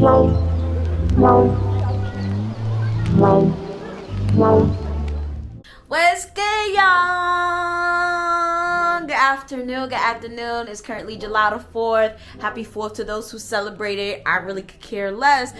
What's good, y'all? Good afternoon. Good afternoon. It's currently July the 4th. Happy 4th to those who celebrated. I really could care less.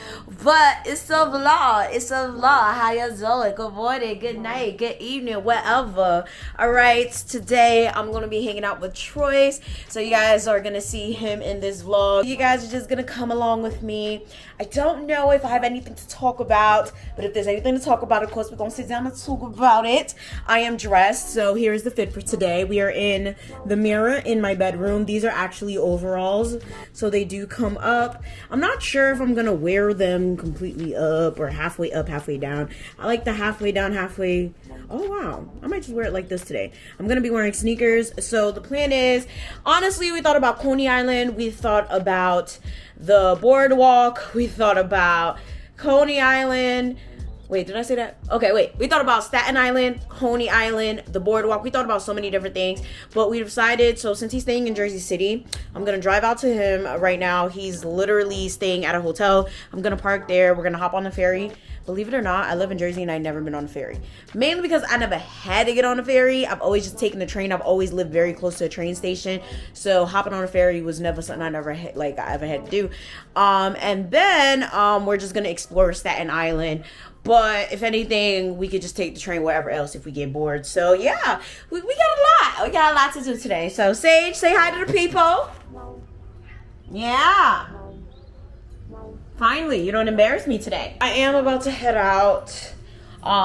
But it's a vlog. It's a vlog. How y'all doing? Good morning, good night, good evening, whatever. Alright, today I'm going to be hanging out with Troyce. So you guys are going to see him in this vlog. You guys are just going to come along with me. I don't know if I have anything to talk about. But if there's anything to talk about, of course, we're going to sit down and talk about it. I am dressed, so here's the fit for today. We are in the mirror in my bedroom. These are actually overalls, so they do come up. I'm not sure if I'm gonna wear them completely up or halfway up, halfway down. I like the halfway down, halfway. Oh wow, I might just wear it like this today. I'm gonna be wearing sneakers. So the plan is, honestly, we thought about Coney Island, we thought about the boardwalk, we thought about Coney Island. Wait, did I say that? Okay, wait. We thought about Staten Island, Coney Island, the boardwalk. We thought about so many different things. But we decided, so since he's staying in Jersey City, I'm going to drive out to him right now. He's literally staying at a hotel. I'm going to park there. We're going to hop on the ferry. Believe it or not, I live in Jersey and I've never been on a ferry. Mainly because I never had to get on a ferry. I've always just taken the train. I've always lived very close to a train station. So hopping on a ferry was never something I ever had to do. And then we're just going to explore Staten Island. But if anything, we could just take the train wherever else if we get bored. So yeah, we got a lot. We got a lot to do today. So Sage, say hi to the people. Yeah. Finally, you don't embarrass me today. I am about to head out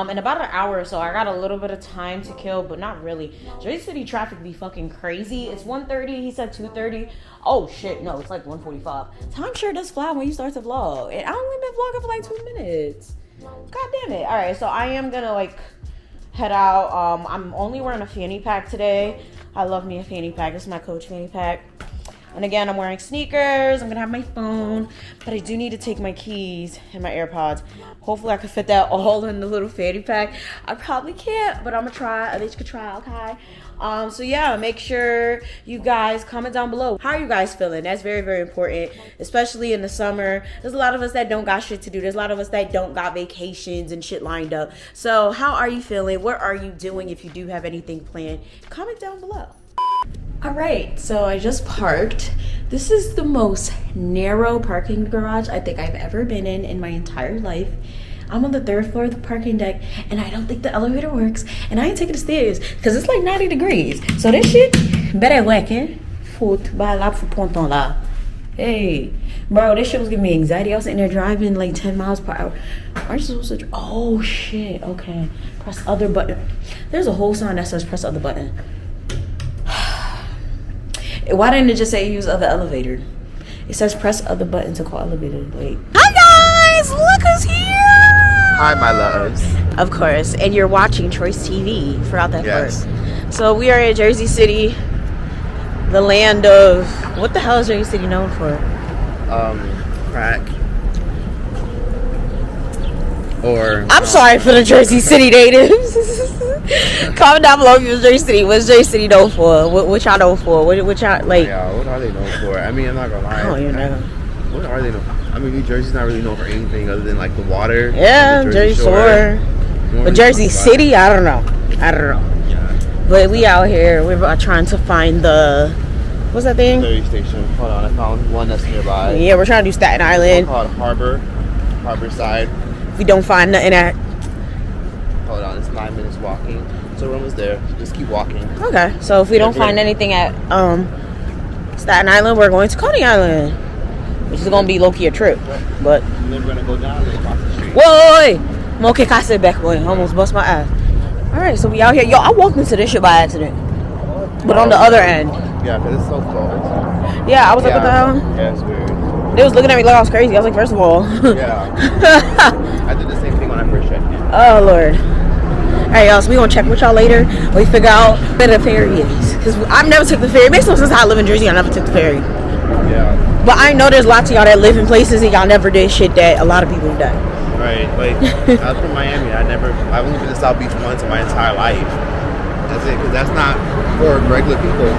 in about an hour or so. I got a little bit of time to kill, but not really. Jersey City traffic be fucking crazy. It's 1:30. He said 2:30. Oh shit, no, it's like 1:45. Time sure does fly when you start to vlog. And I only been vlogging for like 2 minutes. God damn it. All right, so I am gonna like head out. I'm only wearing a fanny pack today. I love me a fanny pack. This is my Coach fanny pack. And again, I'm wearing sneakers. I'm gonna have my phone, but I do need to take my keys and my AirPods. Hopefully I can fit that all in the little fanny pack. I probably can't, but I'm gonna try. At least you could try, okay? So yeah, make sure you guys comment down below. How are you guys feeling? That's very, very important, especially in the summer. There's a lot of us that don't got shit to do. There's a lot of us that don't got vacations and shit lined up. So how are you feeling? What are you doing? If you do have anything planned, comment down below. All right, so I just parked. This is the most narrow parking garage I think I've ever been in my entire life. I'm on the 3rd floor of the parking deck, and I don't think the elevator works, and I ain't taking the stairs because it's like 90 degrees. So this shit better working. Foot by la ponton la. Hey, bro, this shit was giving me anxiety. I was sitting there driving like 10 miles per hour. Aren't you supposed to? Oh shit. Okay, press other button. There's a whole sign that says press other button. Why didn't it just say use other elevator? It says press other button to call elevator. Wait. Hi guys, look who's here. Hi, my loves. Of course, and you're watching TroyceTV. Forgot that Yes. part. So we are in Jersey City, the land of, what the hell is Jersey City known for? Crack. Or I'm sorry for the Jersey City natives. Comment down below if you're Jersey City. What's Jersey City known for? What y'all known for? What y'all like? Yeah, what are they known for? I mean, I'm not gonna lie. I don't even know. What are they known? I mean, New Jersey's not really known for anything other than like the water. Yeah, the Jersey Shore. But Jersey City, I don't know. Yeah. But we out here. We're trying to find the, what's that thing? Ferry station. Hold on, I found one that's nearby. Yeah, we're trying to do Staten Island. It's called Harbor Side. If we don't find nothing at. Hold on, it's 9 minutes walking. So we're almost there. Just keep walking. Okay, so if we don't find anything at Staten Island, we're going to Coney Island, which is gonna be low-key a trip. But and then we're gonna go down and across the street. whoa, okay, I said back, boy, almost bust my ass. All right, so we out here. Yo, I walked into this shit by accident, but on the other end. Yeah, because it's so close. Yeah, I was like, what the hell? Yeah, it's weird. They was looking at me like I was crazy. I was like, first of all. Yeah. I did the same thing when I first checked in. Oh Lord. Alright y'all, so we gonna check with y'all later. We figure out where the ferry is. Cause I've never took the ferry. It makes no sense how I live in Jersey, I never took the ferry. Yeah. But I know there's lots of y'all that live in places and y'all never did shit that a lot of people have done. Right. Like I was from Miami. I only been to South Beach once in my entire life. That's it, because that's not for regular people.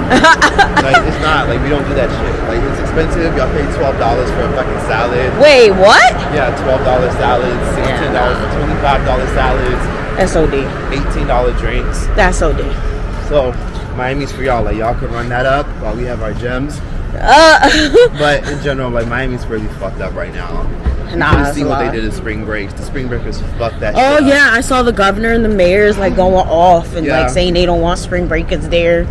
Like, it's not. Like, we don't do that shit. Like, it's expensive. Y'all pay $12 for a fucking salad. Wait, what? Yeah, $12 salads, $16, $25 salads. That's OD. $18 drinks. That's OD. So, Miami's for y'all. Like, y'all can run that up while we have our gems. But in general, like, Miami's really fucked up right now. You couldn't see what they did in spring breaks. The spring breakers fucked that shit up. Oh yeah, I saw the governor and the mayors like going off and like saying they don't want spring breakers there.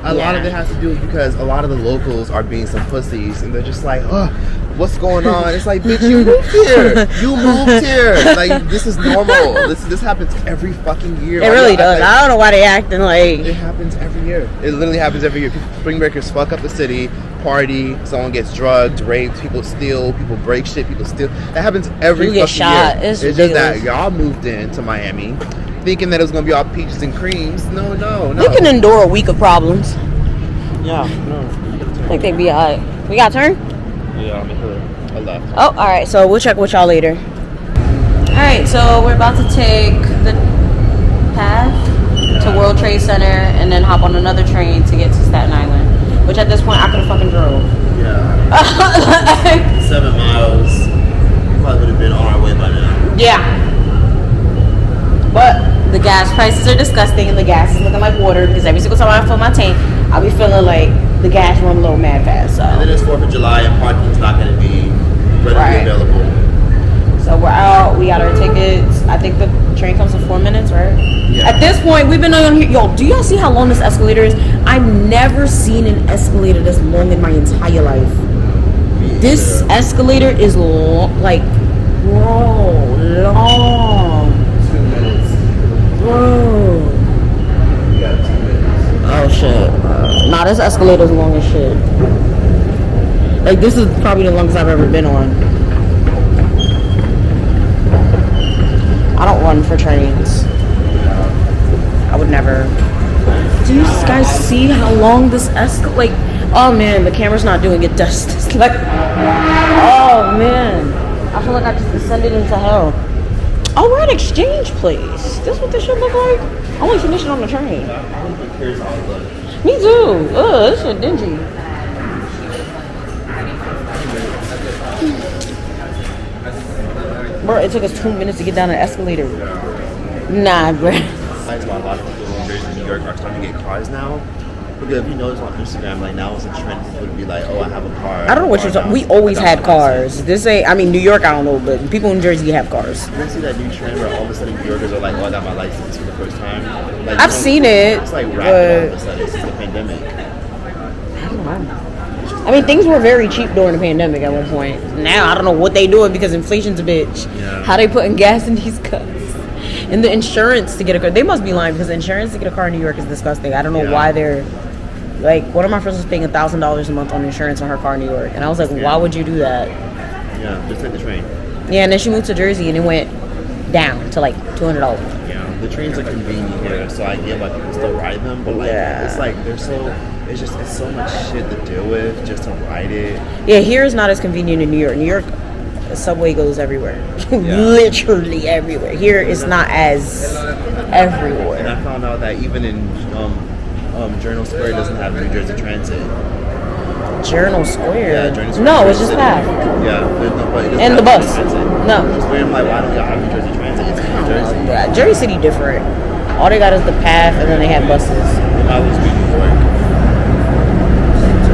A lot of it has to do because a lot of the locals are being some pussies and they're just like, oh, what's going on? It's like, bitch, you moved here. You moved here. Like, this is normal. This happens every fucking year. It really does. I don't know why they acting like. It happens every year. It literally happens every year. Spring breakers fuck up the city. Party, someone gets drugged, raped, people steal, people break shit, people steal. That happens every fucking shot. year. It's just that y'all moved into Miami thinking that it was gonna be all peaches and creams. No. We can endure a week of problems. Yeah, no. I think they'd be alright. We got a turn? Yeah, I'm a left. Oh, alright, so we'll check with y'all later. Alright, so we're about to take the path to World Trade Center and then hop on another train to get to Staten Island. Which at this point I could have fucking drove. Yeah. 7 miles. Probably would have been on our way by now. Yeah. But the gas prices are disgusting and the gas is looking like water because every single time I fill my tank, I'll be feeling like the gas run a little mad fast. So. And then it's 4th of July and parking's not going to be readily available. So we're out. We got our tickets. I think the train comes in 4 minutes, right? Yeah. At this point, we've been on here. Yo, do y'all see how long this escalator is? I've never seen an escalator this long in my entire life. This escalator is like, bro, long. 2 minutes. Bro. You got 2 minutes. Oh, shit. Nah, this escalator's long as shit. Like, this is probably the longest I've ever been on. I don't run for trains. I would never. Do you guys see how long this like? Oh man, the camera's not doing it justice. Like, oh man, I feel like I just descended into hell. Oh, we're at Exchange Place. This what this should look like? I only finished it on the train. Me too. Ugh, this shit dingy. Bro, it took us 2 minutes to get down the escalator. Nah, bro. That's why a lot of people in Jersey and New York are starting to get cars now. Because if you notice on Instagram, like now it's a trend for people to be like, oh, I have a car. I don't know what you're talking. We always had cars. This ain't. I mean, New York, I don't know, but people in Jersey have cars. You don't see that new trend where all of a sudden New Yorkers are like, oh, I got my license for the first time. Like, I've seen it. It's like rapid all of a sudden since the pandemic. I don't know. I mean, things were very cheap during the pandemic at one point. Now I don't know what they doing because inflation's a bitch. Yeah. How they putting gas in these cars? And the insurance to get a car. They must be lying because the insurance to get a car in New York is disgusting. I don't know why they're like. One of my friends was paying $1,000 a month on insurance on her car in New York, and I was like, why would you do that? Yeah, just take the train. Yeah, and then she moved to Jersey and it went down to like $200. Yeah, the trains are convenient here, so I get why people still ride them. But like, it's like they're so. It's so much shit to deal with just to ride it. Yeah, here is not as convenient in New York. New York, the subway goes everywhere. Literally everywhere. Here it's not as everywhere. And I found out that even in Journal Square doesn't have New Jersey Transit. Journal Square? Yeah, Journal Square. No, it's just PATH. Yeah, there's nobody. And the bus. No. I'm like, why don't y'all have New Jersey Transit? It's in New Jersey. Jersey City different. All they got is the PATH and then they have buses. It might as well be New York.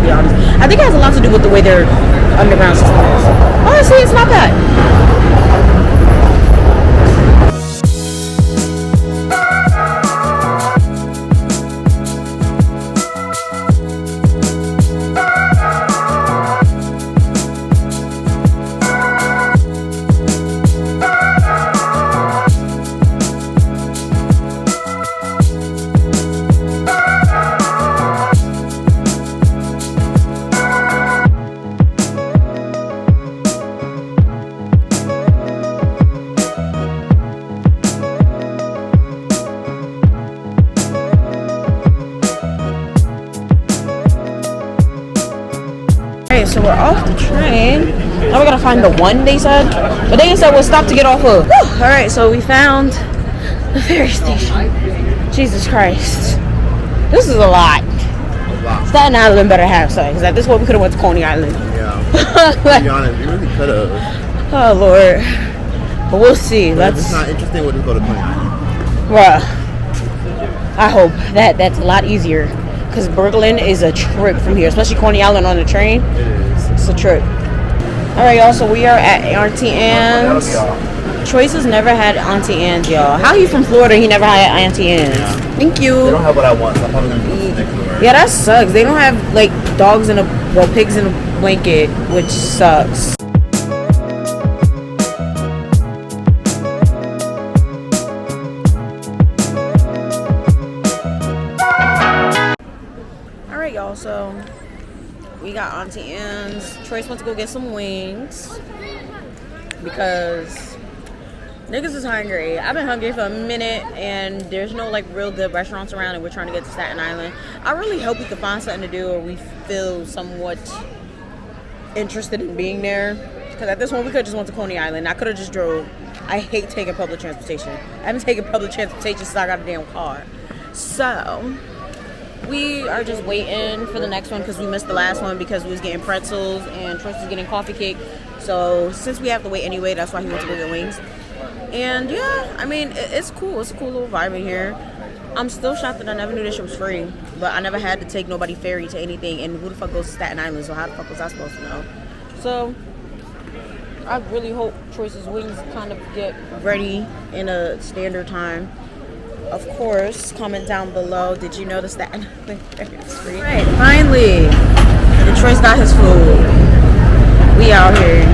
Be honest. I think it has a lot to do with the way their underground system is. Honestly, it's not bad. So we're off the train. Now we gotta find the one they said. But they said we'll stop to get off of. Alright, so we found the ferry station. Jesus Christ. This is a lot. A lot. Staten Island better have something. Because at this point, we could have went to Coney Island. Yeah. To be honest, we really could have. Oh, Lord. But we'll see. But if it's not interesting, we'll just go to Coney Island. Bruh. I hope that's a lot easier. Because Brooklyn is a trip from here. Especially Coney Island on the train. It is. It's a trip. Alright, y'all. So we are at Auntie Anne's. Troyce has never had Auntie Anne's, y'all. How you from Florida? He never had Auntie Anne's. Yeah. Thank you. They don't have what I want, so I'm probably going to go next door. Yeah, that sucks. They don't have, like, pigs in a blanket, which sucks. Alright, y'all, so we got Auntie Anne's. Troyce went to go get some wings because niggas is hungry. I've been hungry for a minute, and there's no like real good restaurants around, and we're trying to get to Staten Island. I really hope we can find something to do, or we feel somewhat interested in being there. Because at this point, we could just went to Coney Island. I could have just drove. I hate taking public transportation. I haven't taken public transportation since I got a damn car. So we are just waiting for the next one because we missed the last one because we was getting pretzels and Troyce was getting coffee cake. So since we have to wait anyway, that's why he went to go get wings. And yeah, I mean, it's cool. It's a cool little vibe in here. I'm still shocked that I never knew this shit was free. But I never had to take nobody ferry to anything. And who the fuck goes to Staten Island? So how the fuck was I supposed to know? So I really hope Troyce's wings kind of get ready in a standard time. Of course, comment down below. Did you know the Staten Island ferry is free? All right, finally, Troyce got his food. We out here.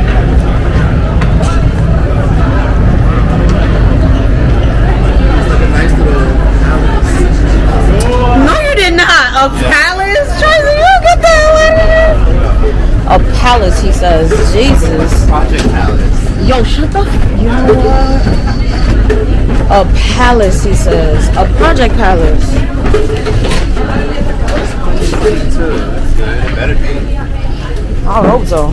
No, you did not. A palace? Troyce, you get the hell out of here. A palace, he says. Jesus. Project Palace. Yo, shut the f. You know what? A palace, he says. A project palace. It's good. It better be. I hope so.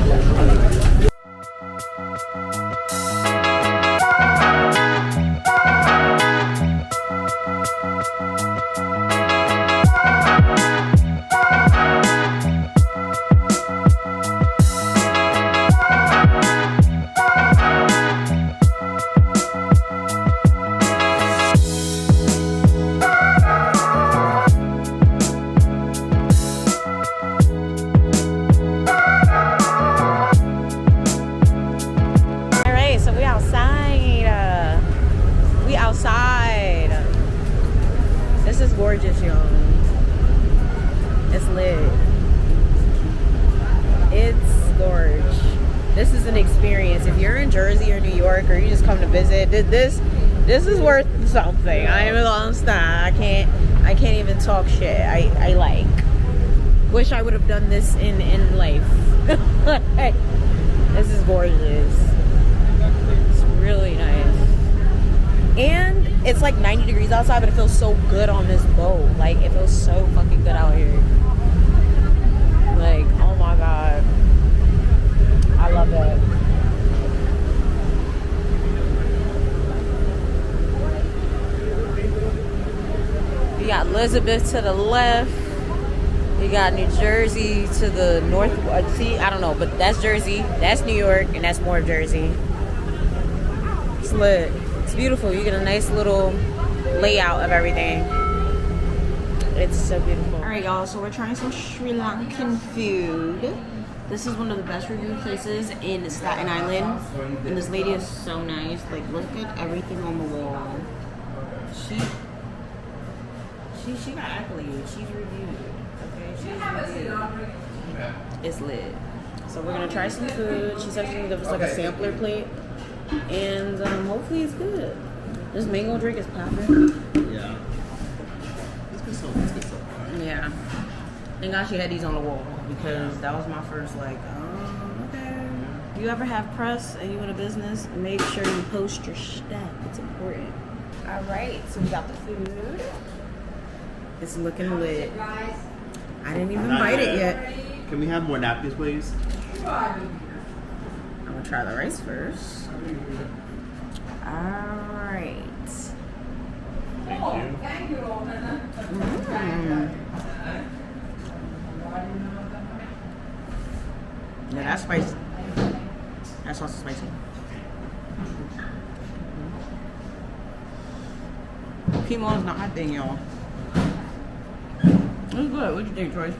Gorgeous, y'all. It's lit. It's gorgeous. This is an experience. If you're in Jersey or New York, or you just come to visit, this is worth something. I am a long star. I can't even talk shit. I like. Wish I would have done this in life. This is gorgeous. It's really nice. And it's like 90 degrees outside, but it feels so good on this boat. Like, it feels so fucking good out here. Like, oh my god. I love it. You got Elizabeth to the left. You got New Jersey to the north. See, I don't know, but that's Jersey. That's New York, and that's more Jersey. It's lit. It's beautiful. You get a nice little layout of everything. It's so beautiful. Alright, y'all, so we're trying some Sri Lankan food. This is one of the best reviewed places in Staten Island. And this lady is so nice. Like, look at everything on the wall. She got accolades. She's reviewed. Okay, she's reviewed. It's lit. So we're gonna try some food. She said she's gonna give us like a sampler plate. And hopefully it's good. This mango drink is popping. Yeah. It's good so. Yeah. Thank God she had these on the wall because that was my first like, oh, okay. You ever have press and you in a business, make sure you post your stuff. It's important. All right, so we got the food. It's looking lit. I didn't even bite it yet. Can we have more napkins, please? I'm gonna try the rice first. Alright. Thank you. Yeah, that's spicy. That sauce is spicy. Chemo is not my thing, y'all. It's good. What you think, Troy?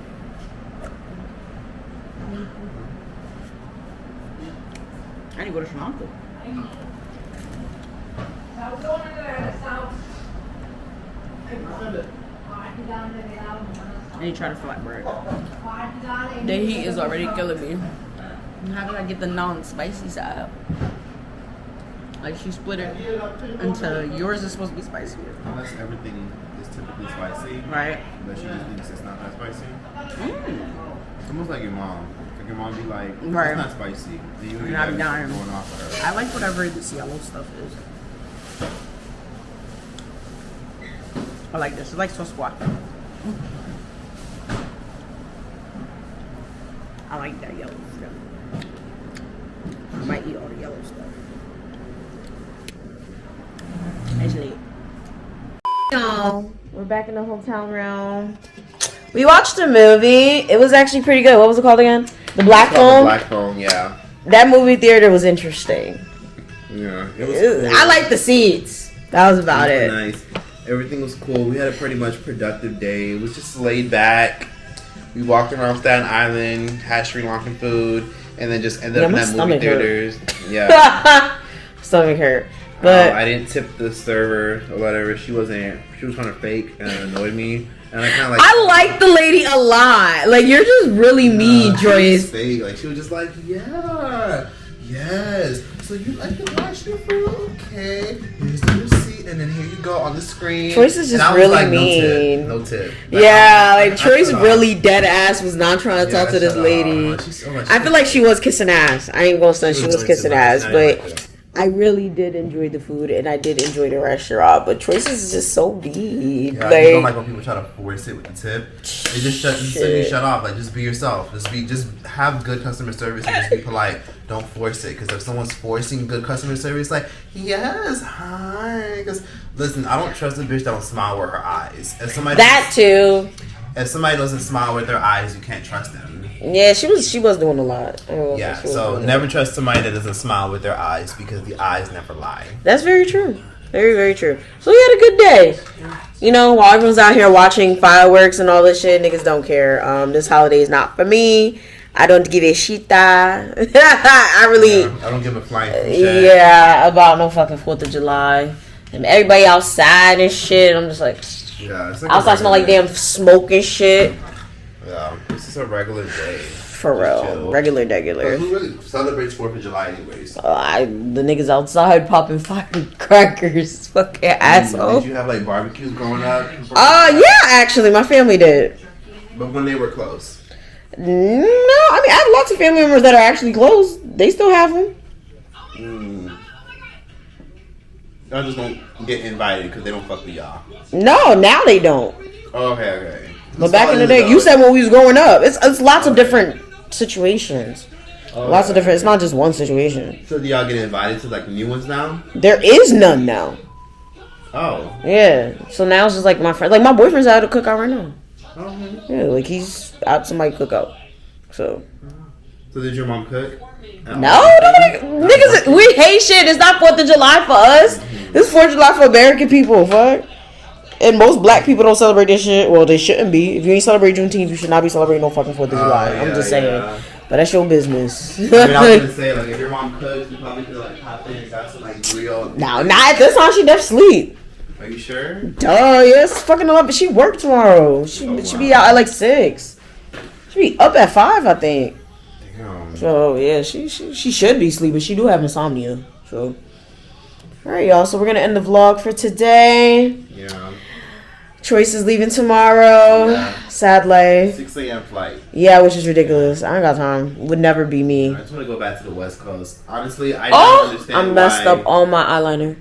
I need to go to Sri Lanka. I need to try the flatbread. The heat is already killing me. How did I get the non-spicy side? Like she split it into yours is supposed to be spicy. Unless everything is typically spicy. Right. But she just thinks it's not that spicy. It's almost like your mom. Like your mom be like, it's Right. not spicy. And you And I be dying. going off of her. I like whatever this yellow stuff is. I like this. It's like sauce squat. I like that yellow stuff. I might eat all the yellow stuff. Actually, Y'all, we're back in the hotel room. We watched a movie. It was actually pretty good. What was it called again? The Black It's called Phone. The Black Phone, yeah. That movie theater was interesting. Yeah. It was cool. I liked the seats. That was about It it. was nice. Everything was cool. We had a pretty much productive day. It was just laid back. We walked around Staten Island, had Sri Lankan food, and then just ended up in my that movie stomach hurt. theaters. Yeah. Stomach hurt. But I didn't tip the server or whatever. She was trying to fake and it annoyed me. And I kind of like. I like the lady a lot. Like, you're just really mean, she was Joyce. fake. Like she was just like, yeah, yes. So you like to wash your food? Okay. Here's the receipt, and then here you go on the screen. Troyce is And just I was really like, mean. No tip. Yeah, like I Troyce shut really dead ass was not trying to Yeah, talk to I this shut lady. off. She's so much- I feel like she was kissing ass. I ain't gonna say she was doing kissing too much. ass, I didn't but like it. I really did enjoy the food and I did enjoy the restaurant. But Troyce is just so deep. Yeah, I just don't like Like, when people try to force it with the tip. It just shut off. Like, just be yourself. Just have good customer service and just be polite. Don't force it. Because if someone's forcing good customer service, like, yes, hi. Because listen, I don't trust a bitch that don't smile with her eyes. If somebody doesn't smile with their eyes, you can't trust them. Yeah, she was doing a lot. Yeah. So never trust somebody that doesn't smile with their eyes because the eyes never lie. That's very true. Very, very true. So we had a good day. You know, while everyone's out here watching fireworks and all this shit, niggas don't care. This holiday is not for me. I don't give a shit. I don't give a flying shit. Yeah, about no fucking 4th of July. And everybody outside and shit. I'm just like, Yeah. It's like outside smell like damn smoke and shit. Yeah. This is a regular day. For real. Regular. Who really celebrates 4th of July anyways? The niggas outside popping fucking crackers. Fucking asshole. Did you have like barbecues growing up? Yeah, actually, my family did. But when they were close. No, I mean, I have lots of family members that are actually close. They still have them. I just don't get invited because they don't fuck with y'all. No, now they don't. Oh, okay. But back in the day, you said when we was growing up, it's lots of different situations. Lots of different. It's not just one situation. So do y'all get invited to like new ones now? There is none now. Oh. Yeah. So now it's just like my friend, like my boyfriend's out at a cookout right now. Okay. Yeah, like he's out somebody cookout. So. So did your mom cook? No, niggas, we hate shit. It's not 4th of July for us. This is 4th of July for American people, fuck. And most black people don't celebrate this shit. Well, they shouldn't be. If you ain't celebrate Juneteenth, you should not be celebrating no fucking 4th of July. I'm just saying. Yeah. But that's your business. I mean, I was gonna say, like, if your mom cooks, you probably could like pop in and got some like real. No, not at this time. She deaf sleep. Are you sure? Duh, yes, fucking 11. She work tomorrow. She be out at like 6. She be up at 5, I think. Damn. So yeah, she should be sleeping. She do have insomnia. So, all right, y'all. So we're gonna end the vlog for today. Yeah. Troyce is leaving tomorrow. Yeah. Sadly. 6 a.m. flight. Yeah, which is ridiculous. I ain't got time. Would never be me. I just want to go back to the West Coast. Honestly, I don't understand I messed why, up all my eyeliner.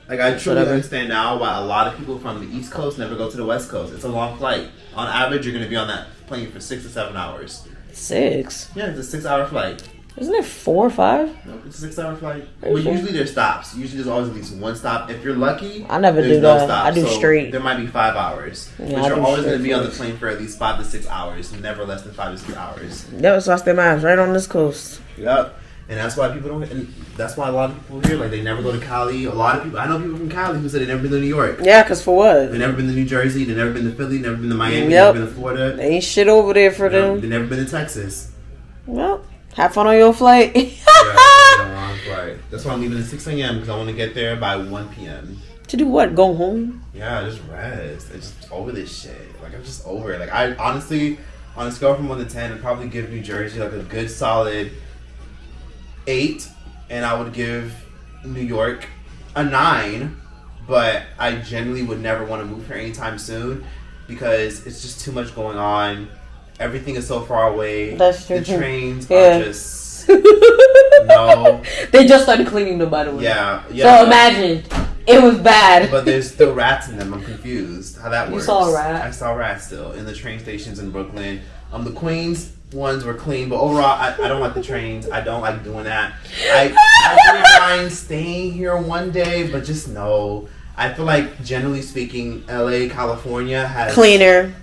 Like, I truly Whatever. understand now why a lot of people from the East Coast never go to the West Coast. It's a long flight. On average, you're going to be on that plane for 6 to 7 hours. 6. Yeah, it's a 6-hour flight. Isn't it 4 or 5? No, it's a 6-hour flight. But usually there's stops. Usually there's always at least one stop. If you're lucky, I never there's do no that. stop. I do so straight. There might be 5 hours. Yeah, but you're always going to be on the plane for at least 5 to 6 hours. Never less than 5 to 6 hours. Yep, so I stay my ass right on this coast. Yep. And that's why people don't. And that's why a lot of people here, like, they never go to Cali. A lot of people. I know people from Cali who said they never been to New York. Yeah, because for what? They never been to New Jersey. They never been to Philly. Never been to Miami. Yep. Never been to Florida. Ain't shit over there for them. They never been to Texas. Well, have fun on your flight. Right. That's why I'm leaving at 6 a.m. because I want to get there by 1 p.m. To do what? Go home? Yeah, just rest. I'm just over this shit. Like, I'm just over it. Like, I honestly, on a scale from 1 to 10, I'd probably give New Jersey like a good solid 8, and I would give New York a 9. But I genuinely would never want to move here anytime soon because it's just too much going on. Everything is so far away. That's true. The trains are just no. They just started cleaning them, by the way. Yeah. So imagine it was bad. But there's still rats in them. I'm confused how that works. You saw a rat? I saw rats still in the train stations in Brooklyn. The Queens ones were clean, but overall, I don't like the trains. I don't like doing that. I wouldn't mind staying here one day, but just no. I feel like, generally speaking, LA, California has cleaner.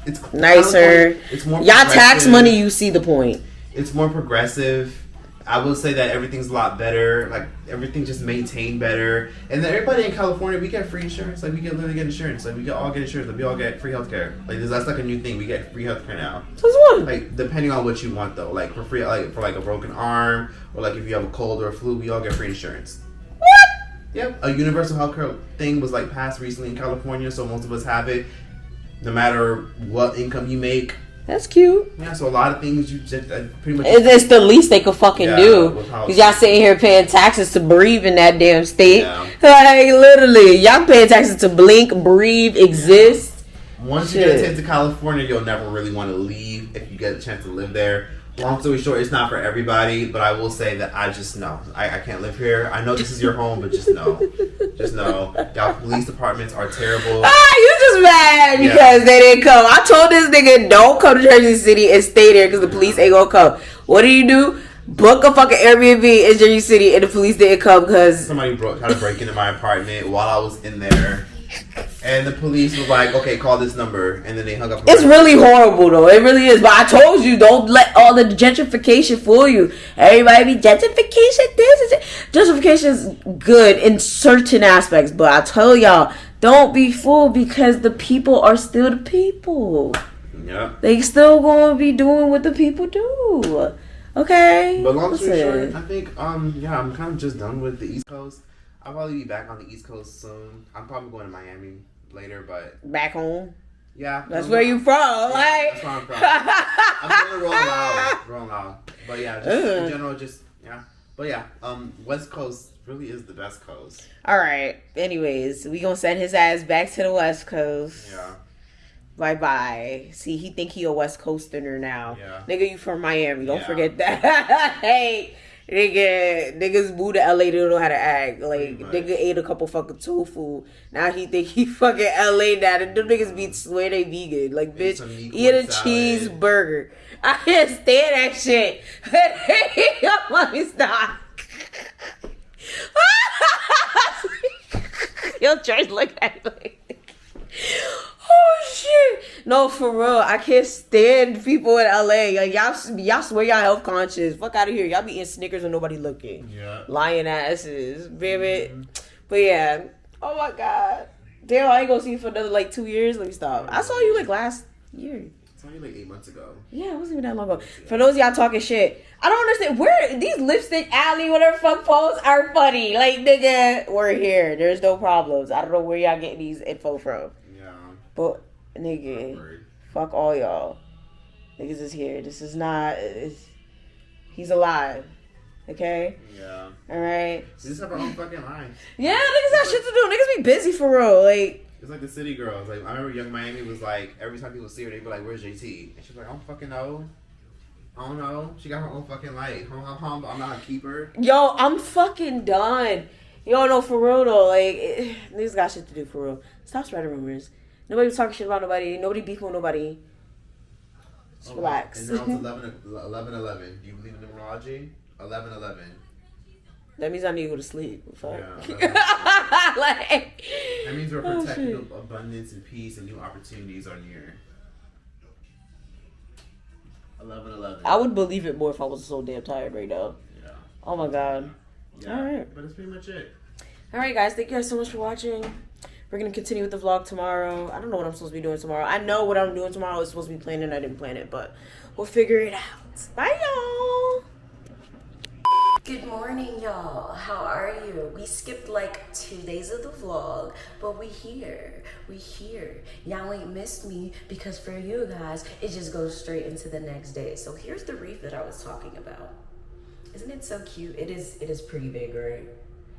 It's nicer. It's more. Y'all tax money. You see the point. It's more progressive. I will say that everything's a lot better. Like, everything just maintained better. And then everybody in California, we get free insurance. Like, we get literally get insurance. Like, we all get insurance. Like, we all get free healthcare. Like, that's like a new thing. We get free healthcare now. So what? Like, depending on what you want, though. Like, for free, like for like a broken arm, or like if you have a cold or a flu, we all get free insurance. What? Yep. A universal healthcare thing was like passed recently in California, so most of us have it. No matter what income you make. That's cute. Yeah, so a lot of things you just pretty much. It's the least they could fucking do. Because y'all sitting here paying taxes to breathe in that damn state. Yeah. Like, literally. Y'all paying taxes to blink, breathe, exist. Once you get a taste of California, you'll never really want to leave if you get a chance to live there. Long story short, it's not for everybody, but I will say that I just know. I can't live here. I know this is your home, but just know. Just know. Y'all police departments are terrible. You just mad because they didn't come. I told this nigga, don't come to Jersey City and stay there because the police ain't gonna come. What do? Book a fucking Airbnb in Jersey City and the police didn't come because somebody tried to break into my apartment while I was in there. And the police was like, okay, call this number. And then they hung up. It's really horrible, though. It really is. But I told you, don't let all the gentrification fool you. Everybody be gentrification. Gentrification is good in certain aspects. But I tell y'all, don't be fooled because the people are still the people. Yeah. They still going to be doing what the people do. Okay? But long story short, I think, I'm kind of just done with the East Coast. I'll probably be back on the East Coast soon. I'm probably going to Miami later, but back home. Yeah, that's where you from. Like, that's where I'm from. I'm gonna roll out. But yeah, just in general, But yeah, West Coast really is the best coast. All right. Anyways, we gonna send his ass back to the West Coast. Yeah. Bye. See, he think he a West Coasterner now. Yeah. Nigga, you from Miami. Don't forget that. Hey. Niggas moved to LA, they don't know how to act. Like, nigga ate a couple fucking tofu. Now he think he fucking LA now. And them niggas be swear they vegan. Like, bitch, eat a cheeseburger. I can't stand that shit. Let me stop. Yo, George look at me. Oh shit! No, for real, I can't stand people in LA. Like, y'all swear y'all health conscious. Fuck out of here. Y'all be eating Snickers and nobody looking. Yeah. Lying asses, baby. But yeah. Oh my god. Damn, I ain't gonna see you for another like 2 years. Let me stop. I saw you like last year. I saw you like 8 months ago. Yeah, it wasn't even that long ago. For those of y'all talking shit, I don't understand where these lipstick alley whatever fuck posts are funny. Like, nigga, we're here. There's no problems. I don't know where y'all getting these info from. But, nigga, fuck all y'all. Niggas is here. This is not... he's alive. Okay? Yeah. Alright? We just have our own fucking lives. Yeah, niggas got shit to do. Niggas be busy for real. Like... It's like the city girls. Like, I remember Young Miami was like, every time people see her, they'd be like, where's JT? And she's like, I don't fucking know. I don't know. She got her own fucking life. I'm not a keeper. Yo, I'm fucking done. Yo, no, for real though. Like, niggas got shit to do for real. Stop spreading rumors. Nobody was talking shit about nobody. Nobody beef with nobody. Just relax. And now it's 11:11. Do you believe in numerology? 11:11. That means I need to go to sleep. Fuck. Yeah, Like, that means we're protecting abundance and peace and new opportunities are near. 11:11. I would believe it more if I was so damn tired right now. Yeah. Oh my god. Yeah. All right. But that's pretty much it. All right, guys. Thank you guys so much for watching. We're going to continue with the vlog tomorrow. I don't know what I'm supposed to be doing tomorrow. I know what I'm doing tomorrow is supposed to be planned and I didn't plan it, but we'll figure it out. Bye, y'all. Good morning, y'all. How are you? We skipped like 2 days of the vlog, but we here. Y'all ain't missed me because for you guys, it just goes straight into the next day. So here's the wreath that I was talking about. Isn't it so cute? It is pretty big, right?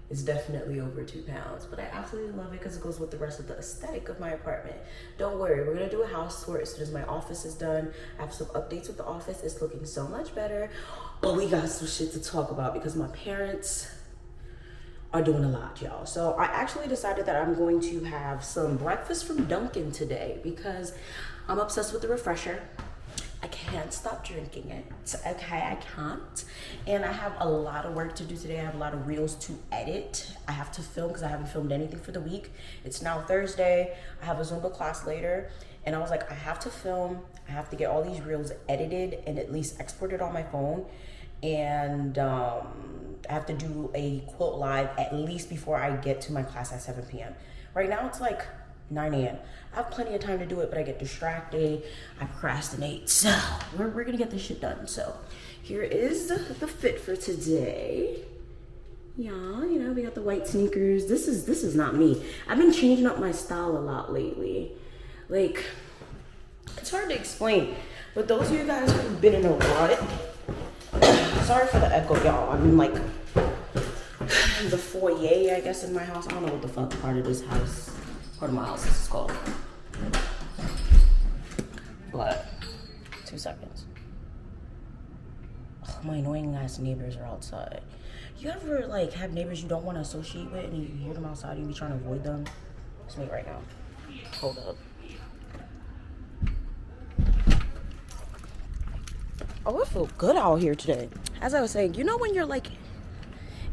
It's definitely over 2 pounds, but I absolutely love it because it goes with the rest of the aesthetic of my apartment. Don't worry, we're gonna do a house tour as soon as my office is done. I have some updates with the office. It's looking so much better, but we got some shit to talk about because my parents are doing a lot, y'all. So I actually decided that I'm going to have some breakfast from Dunkin' today because I'm obsessed with the refresher. I can't stop drinking it. Okay, I can't. And I have a lot of work to do today. I have a lot of reels to edit. I have to film because I haven't filmed anything for the week. It's now Thursday. I have a Zumba class later. And I was like, I have to film. I have to get all these reels edited and at least exported on my phone. And I have to do a quilt live at least before I get to my class at 7 p.m. Right now it's like 9 a.m. I have plenty of time to do it, but I get distracted. I procrastinate. So we're gonna get this shit done. So here is the fit for today. Yeah, you know, we got the white sneakers. This is not me. I've been changing up my style a lot lately. Like, it's hard to explain, but those of you guys who've been in a rut, sorry for the echo, y'all. I'm in like the foyer, I guess, in my house. I don't know what the fuck part of this house, part of my house this is called. But 2 seconds. Oh, my annoying ass neighbors are outside. You ever like have neighbors you don't want to associate with and you hear them outside and you be trying to avoid them? It's me right now. Hold up. Oh, it feels good out here today. As I was saying, you know when you're like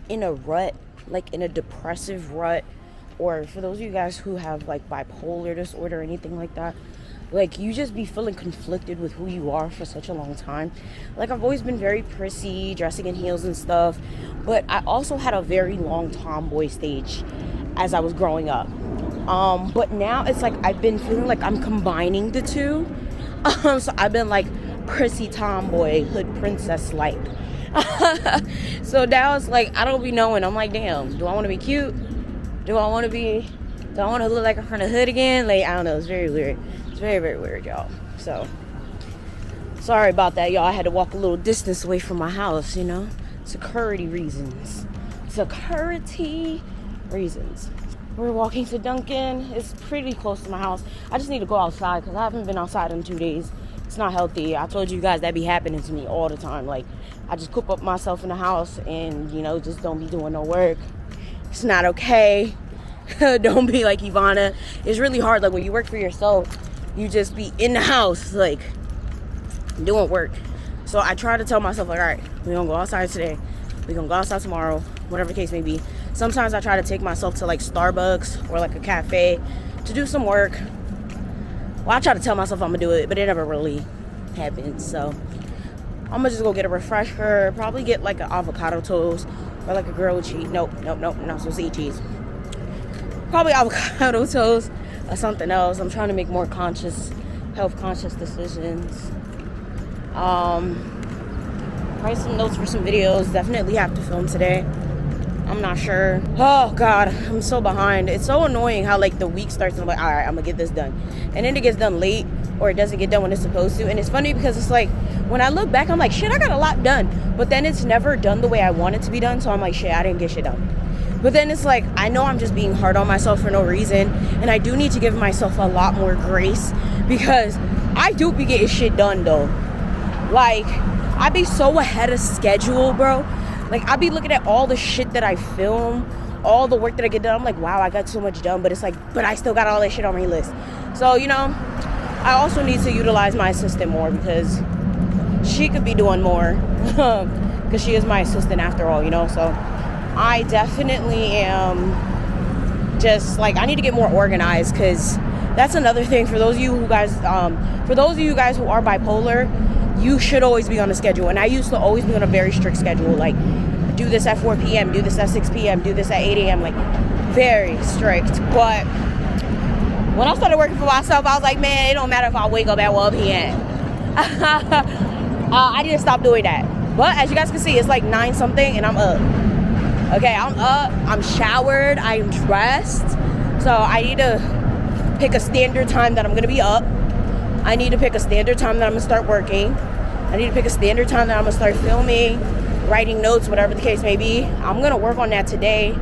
in a rut, like in a depressive rut, or for those of you guys who have like bipolar disorder or anything like that, like you just be feeling conflicted with who you are for such a long time. Like I've always been very prissy, dressing in heels and stuff, but I also had a very long tomboy stage as I was growing up. But now it's like I've been feeling like I'm combining the two. So I've been like prissy tomboy, hood princess like. So now it's like I don't be knowing. I'm like, damn, do I want to be cute? Do I want to look like I'm from the hood again? Like, I don't know. It's very weird. It's very, very weird, y'all. So, sorry about that, y'all. I had to walk a little distance away from my house, you know? Security reasons. We're walking to Dunkin'. It's pretty close to my house. I just need to go outside because I haven't been outside in 2 days. It's not healthy. I told you guys that be happening to me all the time. Like, I just coop up myself in the house and, you know, just don't be doing no work. It's not okay. Don't be like Yvana. It's really hard. Like when you work for yourself, you just be in the house, like doing work. So I try to tell myself, like, all right, we're gonna go outside today. We're gonna go outside tomorrow, whatever the case may be. Sometimes I try to take myself to like Starbucks or like a cafe to do some work. Well, I try to tell myself I'm gonna do it, but it never really happens. So I'm gonna just go get a refresher, probably get like an avocado toast or like a grilled cheese. Nope, not supposed to eat cheese. Probably avocado toast or something else. I'm trying to make more health conscious decisions. Write some notes for some videos. Definitely have to film today. I'm not sure. Oh God, I'm so behind. It's so annoying how like the week starts and I'm like, all right, I'm gonna get this done. And then it gets done late or it doesn't get done when it's supposed to. And it's funny because it's like, when I look back, I'm like, shit, I got a lot done. But then it's never done the way I want it to be done. So I'm like, shit, I didn't get shit done. But then it's like, I know I'm just being hard on myself for no reason. And I do need to give myself a lot more grace because I do be getting shit done though. Like, I be so ahead of schedule, bro. Like, I be looking at all the shit that I film, all the work that I get done. I'm like, wow, I got so much done. But it's like, but I still got all that shit on my list. So, you know, I also need to utilize my assistant more because she could be doing more. because she is my assistant after all, you know. So I definitely am just like, I need to get more organized, because that's another thing for those of you guys who are bipolar. You should always be on a schedule, and I used to always be on a very strict schedule, like do this at 4 p.m., do this at 6 p.m., do this at 8 a.m., like very strict. But when I started working for myself, I was like, man, it don't matter if I wake up at 1 p.m. I need to stop doing that. But as you guys can see, it's like 9 something and I'm up. Okay, I'm up, I'm showered, I'm dressed. So I need to pick a standard time that I'm gonna be up. I need to pick a standard time that I'm gonna start working. I need to pick a standard time that I'm gonna start filming, writing notes, whatever the case may be. I'm gonna work on that today,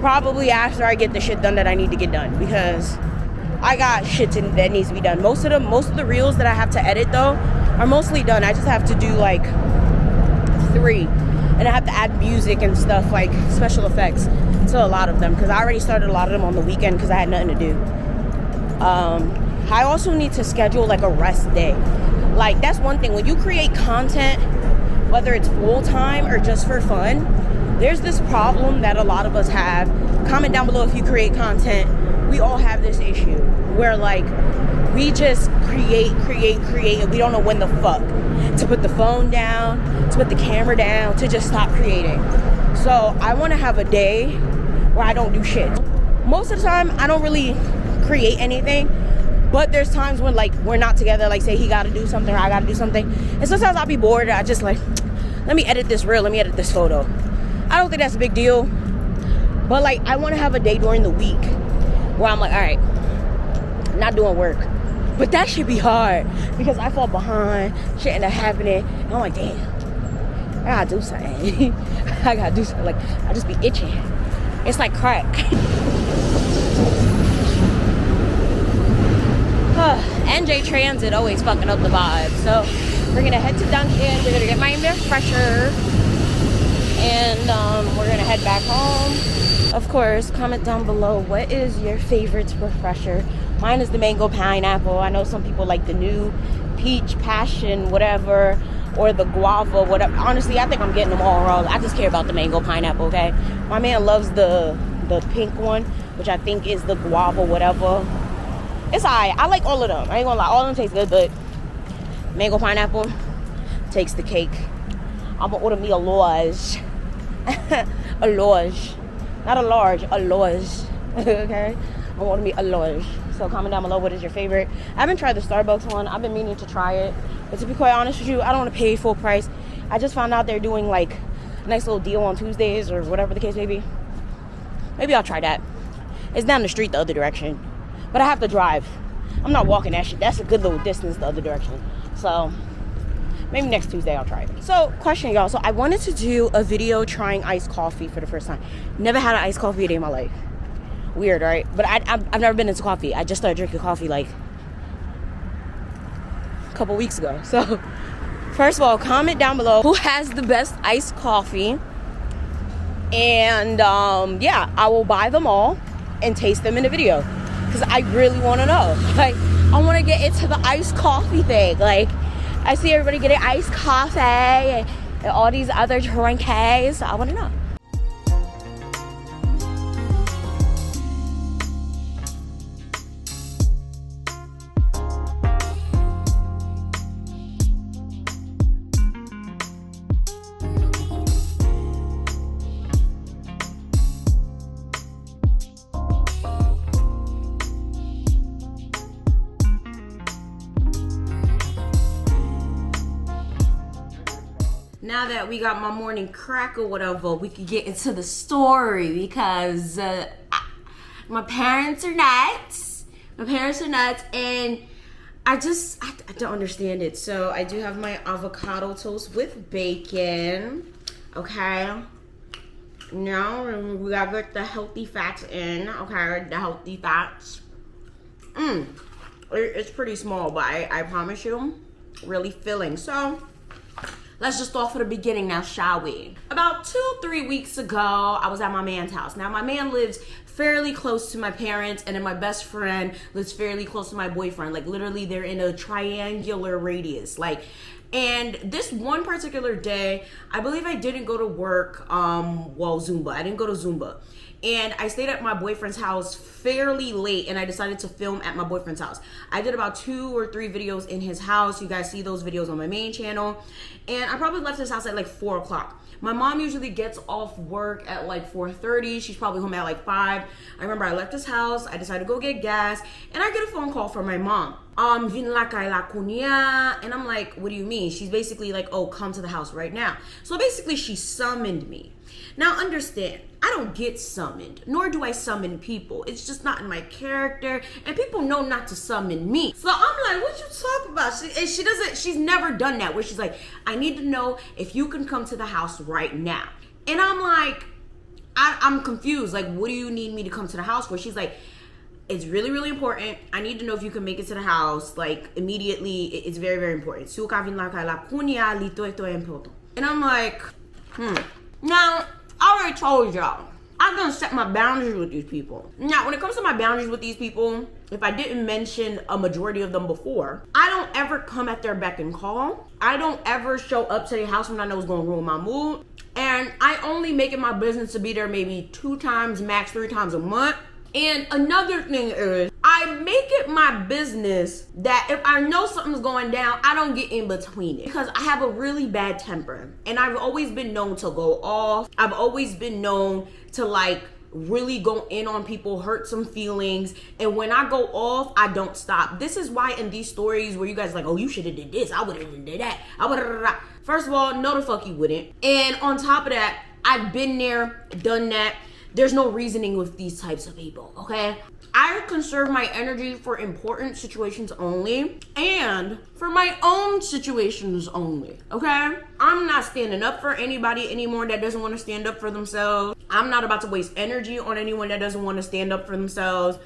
probably after I get the shit done that I need to get done, because I got shit that needs to be done. Most of the reels that I have to edit though are mostly done. I just have to do like 3, and I have to add music and stuff, like special effects, to a lot of them, because I already started a lot of them on the weekend because I had nothing to do. I also need to schedule like a rest day. Like, that's one thing, when you create content, whether it's full-time or just for fun, there's this problem that a lot of us have. Comment down below if you create content. We all have this issue where like we just create, and we don't know when the fuck to put the phone down, to put the camera down, to just stop creating. So I want to have a day where I don't do shit. Most of the time I don't really create anything, but there's times when like we're not together, like say he got to do something or I got to do something, and sometimes I'll be bored. I just like, let me edit this reel, let me edit this photo. I don't think that's a big deal, but like I want to have a day during the week where I'm like, all right, not doing work. But that should be hard because I fall behind, shit end up happening, and I'm like, damn, I gotta do something. I gotta do something. Like, I just be itching. It's like crack. NJ Transit always fucking up the vibe. So we're gonna head to Dunkin', we're gonna get my refresher, and we're gonna head back home. Of course, comment down below, what is your favorite refresher? Mine is the mango pineapple. I know some people like the new peach passion, whatever, or the guava, whatever. Honestly, I think I'm getting them all wrong. I just care about the mango pineapple, okay? My man loves the pink one, which I think is the guava, whatever. It's alright. I like all of them. I ain't gonna lie, all of them taste good, but mango pineapple takes the cake. I'm gonna order me a large. A large. Not a large, a large. Okay? I want me a large. So comment down below, what is your favorite? I haven't tried the Starbucks one. I've been meaning to try it. But to be quite honest with you, I don't want to pay full price. I just found out they're doing like a nice little deal on Tuesdays or whatever the case may be. Maybe I'll try that. It's down the street the other direction. But I have to drive. I'm not walking that shit. That's a good little distance the other direction. So maybe next Tuesday I'll try it. So question, y'all. So I wanted to do a video trying iced coffee for the first time. Never had an iced coffee a day in my life. Weird, right? But I've never been into coffee. I just started drinking coffee like a couple weeks ago. So first of all, comment down below who has the best iced coffee, and yeah, I will buy them all and taste them in the video, because I really want to know. Like, I want to get into the iced coffee thing. Like, I see everybody getting iced coffee and all these other drinks, so I want to know. Now that we got my morning crack or whatever, we can get into the story, because my parents are nuts. My parents are nuts, and I don't understand it. So I do have my avocado toast with bacon. Okay. Now we gotta get the healthy fats in. Okay, the healthy fats. It's pretty small, but I promise you, really filling. So let's just start from the beginning now, shall we? About 2-3 weeks ago, I was at my man's house. Now, my man lives fairly close to my parents, and then my best friend lives fairly close to my boyfriend. Like, literally, they're in a triangular radius. Like, And this one particular day, I believe I didn't go to work, Zumba. I didn't go to Zumba. And I stayed at my boyfriend's house fairly late, and I decided to film at my boyfriend's house. I did about 2 or 3 videos in his house. You guys see those videos on my main channel. And I probably left his house at like 4 o'clock. My mom usually gets off work at like 4:30. She's probably home at like 5. I remember I left his house. I decided to go get gas, and I get a phone call from my mom. And I'm like, what do you mean? She's basically like, oh, come to the house right now. So basically she summoned me. Now understand, I don't get summoned, nor do I summon people. It's just not in my character, and people know not to summon me. So I'm like, what you talking about? She's never done that, where she's like, I need to know if you can come to the house right now. And I'm like, I'm confused. Like, what do you need me to come to the house for? She's like, it's really, really important. I need to know if you can make it to the house, like, immediately. It's very, very important. And I'm like, Now, I already told y'all, I'm gonna set my boundaries with these people. Now, when it comes to my boundaries with these people, if I didn't mention a majority of them before, I don't ever come at their beck and call. I don't ever show up to their house when I know it's gonna ruin my mood. And I only make it my business to be there maybe 2 times, max 3 times a month. And another thing is, I make it my business that if I know something's going down, I don't get in between it. Because I have a really bad temper. And I've always been known to go off. I've always been known to like really go in on people, hurt some feelings. And when I go off, I don't stop. This is why in these stories where you guys are like, oh, you should have did this, I would have did that, I would have. First of all, no the fuck you wouldn't. And on top of that, I've been there, done that. There's no reasoning with these types of people, okay? I conserve my energy for important situations only and for my own situations only, okay? I'm not standing up for anybody anymore that doesn't want to stand up for themselves. I'm not about to waste energy on anyone that doesn't want to stand up for themselves.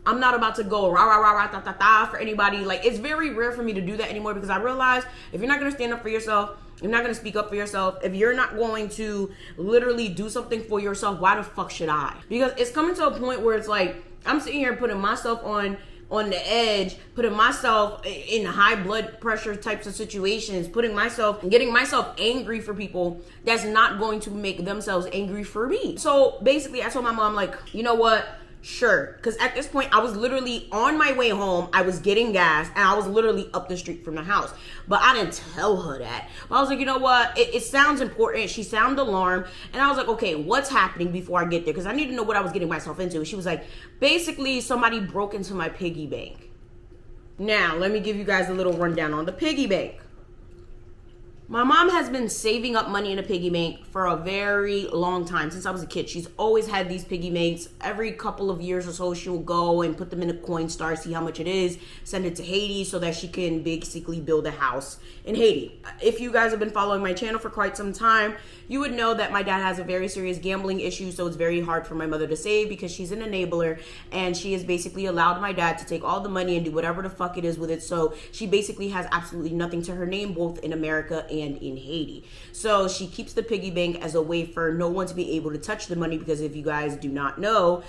I'm not about to go rah, rah, rah, rah, ta, ta, ta for anybody. Like, it's very rare for me to do that anymore because I realize if you're not going to stand up for yourself, you're not going to speak up for yourself, if you're not going to literally do something for yourself, why the fuck should I? Because it's coming to a point where it's like, I'm sitting here putting myself on the edge, putting myself in high blood pressure types of situations, getting myself angry for people that's not going to make themselves angry for me. So basically I told my mom, like, you know what? Sure, because at this point I was literally on my way home. I was getting gas and I was literally up the street from the house, but I didn't tell her that. But I was like, you know what, it sounds important. She sounded alarmed, and I was like, okay, what's happening before I get there, because I need to know what I was getting myself into. She was like, basically somebody broke into my piggy bank. Now let me give you guys a little rundown on the piggy bank. My mom has been saving up money in a piggy bank for a very long time. Since I was a kid, she's always had these piggy banks. Every couple of years or so, she'll go and put them in a Coinstar, see how much it is, send it to Haiti so that she can basically build a house in Haiti. If you guys have been following my channel for quite some time, you would know that my dad has a very serious gambling issue, so it's very hard for my mother to save because she's an enabler, and she has basically allowed my dad to take all the money and do whatever the fuck it is with it. So she basically has absolutely nothing to her name, both in America and in Haiti. So she keeps the piggy bank as a way for no one to be able to touch the money, because if you guys do not know,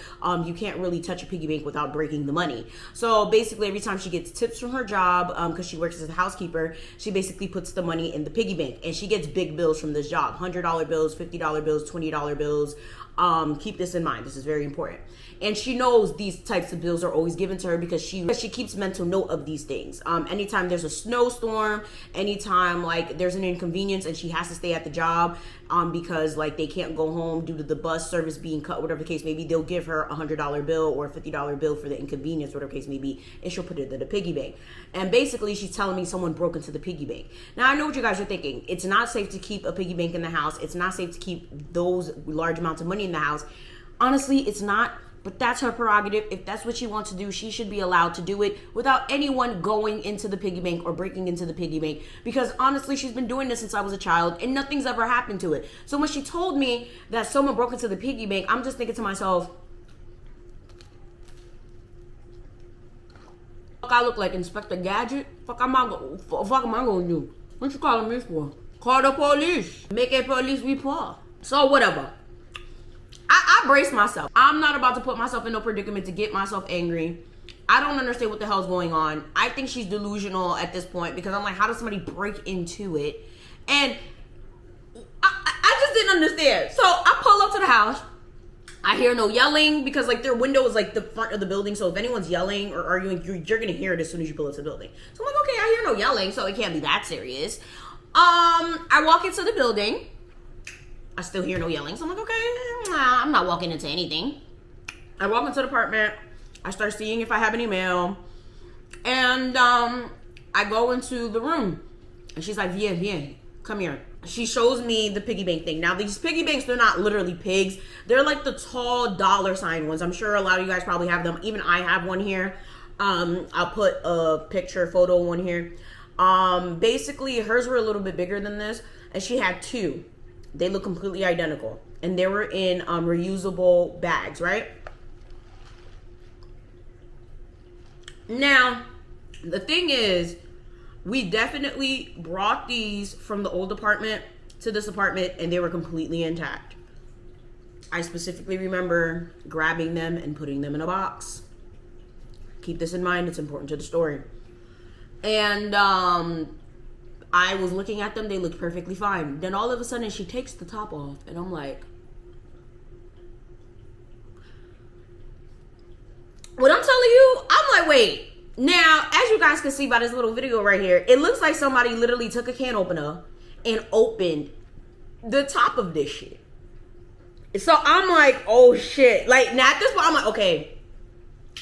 you can't really touch a piggy bank without breaking the money. So basically every time she gets tips from her job, because she works as a housekeeper, she basically puts the money in the piggy bank, and she gets big bills from this job, $100 bills, $50 bills, $20 bills. Keep this in mind, this is very important. And she knows these types of bills are always given to her because she keeps mental note of these things. Anytime there's a snowstorm, anytime like there's an inconvenience and she has to stay at the job because like they can't go home due to the bus service being cut, whatever the case may be, they'll give her a $100 bill or a $50 bill for the inconvenience, whatever the case may be, and she'll put it in the piggy bank. And basically she's telling me someone broke into the piggy bank. Now I know what you guys are thinking. It's not safe to keep a piggy bank in the house. It's not safe to keep those large amounts of money in the house. Honestly, it's not. But that's her prerogative. If that's what she wants to do, she should be allowed to do it without anyone going into the piggy bank or breaking into the piggy bank. Because honestly, she's been doing this since I was a child and nothing's ever happened to it. So when she told me that someone broke into the piggy bank, I'm just thinking to myself, fuck, I look like Inspector Gadget? Fuck am I gonna do? What you calling me for? Call the police. Make a police report. So whatever. I brace myself. I'm not about to put myself in no predicament to get myself angry I don't understand what the hell's going on. I think she's delusional at this point because I'm like, how does somebody break into it? And I just didn't understand. So I pull up to the house. I hear no yelling because like their window is like the front of the building. So if anyone's yelling or arguing, you're going to hear it as soon as you pull up to the building. So I'm like, okay, I hear no yelling. So it can't be that serious. I walk into the building. I still hear no yelling. So I'm like, okay, I'm not walking into anything. I walk into the apartment. I start seeing if I have any mail. And I go into the room. And she's like, Bien, come here. She shows me the piggy bank thing. Now, these piggy banks, they're not literally pigs. They're like the tall $sign ones. I'm sure a lot of you guys probably have them. Even I have one here. I'll put a photo one here. Basically, hers were a little bit bigger than this. And she had 2. They look completely identical. And they were in reusable bags, right? Now, the thing is, we definitely brought these from the old apartment to this apartment and they were completely intact. I specifically remember grabbing them and putting them in a box. Keep this in mind, it's important to the story. And I was looking at them, they looked perfectly fine. Then all of a sudden she takes the top off and I'm like, what I'm telling you, I'm like, wait. Now, as you guys can see by this little video right here, it looks like somebody literally took a can opener and opened the top of this shit. So I'm like, oh shit. Like, now at this point, I'm like, okay,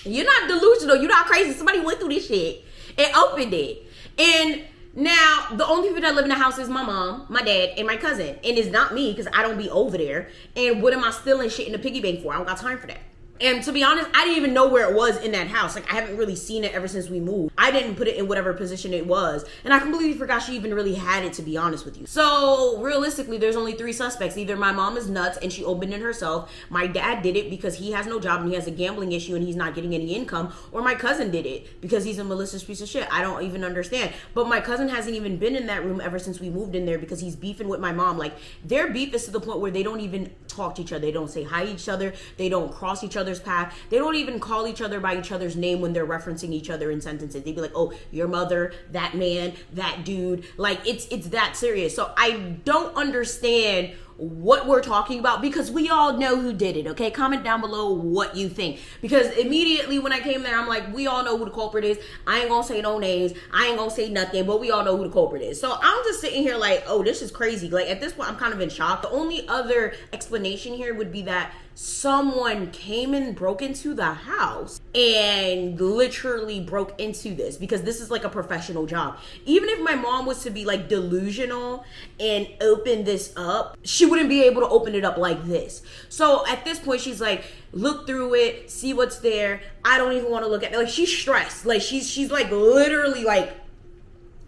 you're not delusional. You're not crazy. Somebody went through this shit and opened it. And now, the only people that live in the house is my mom, my dad, and my cousin. And it's not me because I don't be over there. And what am I stealing shit in the piggy bank for? I don't got time for that. And to be honest, I didn't even know where it was in that house. Like, I haven't really seen it ever since we moved. I didn't put it in whatever position it was. And I completely forgot she even really had it, to be honest with you. So, realistically, there's only 3 suspects. Either my mom is nuts and she opened it herself. My dad did it because he has no job and he has a gambling issue and he's not getting any income. Or my cousin did it because he's a malicious piece of shit. I don't even understand. But my cousin hasn't even been in that room ever since we moved in there because he's beefing with my mom. Like, their beef is to the point where they don't even talk to each other. They don't say hi to each other. They don't cross each other's path. They don't even call each other by each other's name when they're referencing each other in sentences. They'd be like, oh, your mother, that man, that dude. Like, it's that serious. So I don't understand what we're talking about because we all know who did it, okay? Comment down below what you think. Because immediately when I came there, I'm like, we all know who the culprit is. I ain't gonna say no names. I ain't gonna say nothing, but we all know who the culprit is. So I'm just sitting here like, oh, this is crazy. Like, at this point, I'm kind of in shock. The only other explanation here would be that someone came and broke into the house and literally broke into this because this is like a professional job. Even if my mom was to be like delusional and open this up, she wouldn't be able to open it up like this. So at this point, she's like, look through it, see what's there. I don't even want to look at it. Like, she's stressed. Like, she's like literally like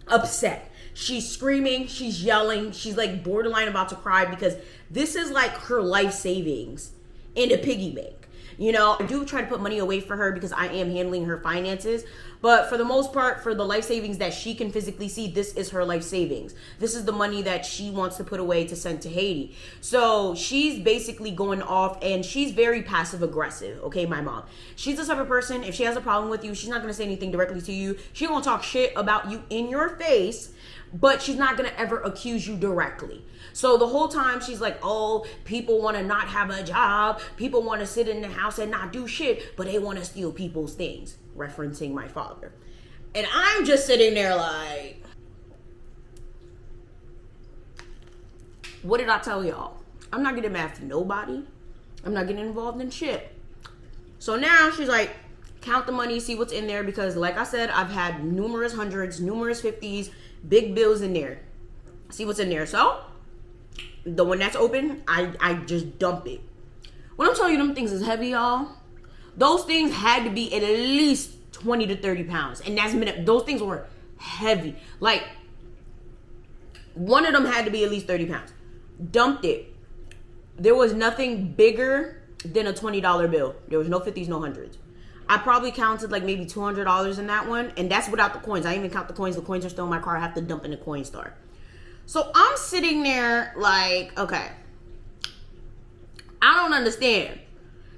upset. She's screaming, she's yelling, she's like borderline about to cry because this is like her life savings in a piggy bank. You know, I do try to put money away for her because I am handling her finances. But for the most part, for the life savings that she can physically see, this is her life savings. This is the money that she wants to put away to send to Haiti. So she's basically going off and she's very passive aggressive. Okay, my mom. She's the type of person, if she has a problem with you, she's not going to say anything directly to you. She's going to talk shit about you in your face, but she's not going to ever accuse you directly. So the whole time she's like, oh, people want to not have a job. People want to sit in the house and not do shit, but they want to steal people's things, referencing my father. And I'm just sitting there like, what did I tell y'all? I'm not getting mad for nobody. I'm not getting involved in shit. So now she's like, count the money, see what's in there. Because like I said, I've had numerous hundreds, numerous 50s, big bills in there. See what's in there. So the one that's open, I just dump it. When I'm telling you them things is heavy, y'all, those things had to be at least 20 to 30 pounds. And that's minute. Those things were heavy. Like, one of them had to be at least 30 pounds. Dumped it. There was nothing bigger than a $20 bill. There was no 50s, no hundreds. I probably counted like maybe $200 in that one. And that's without the coins. I didn't even count the coins. The coins are still in my car. I have to dump in the coin store. So I'm sitting there like, okay, I don't understand.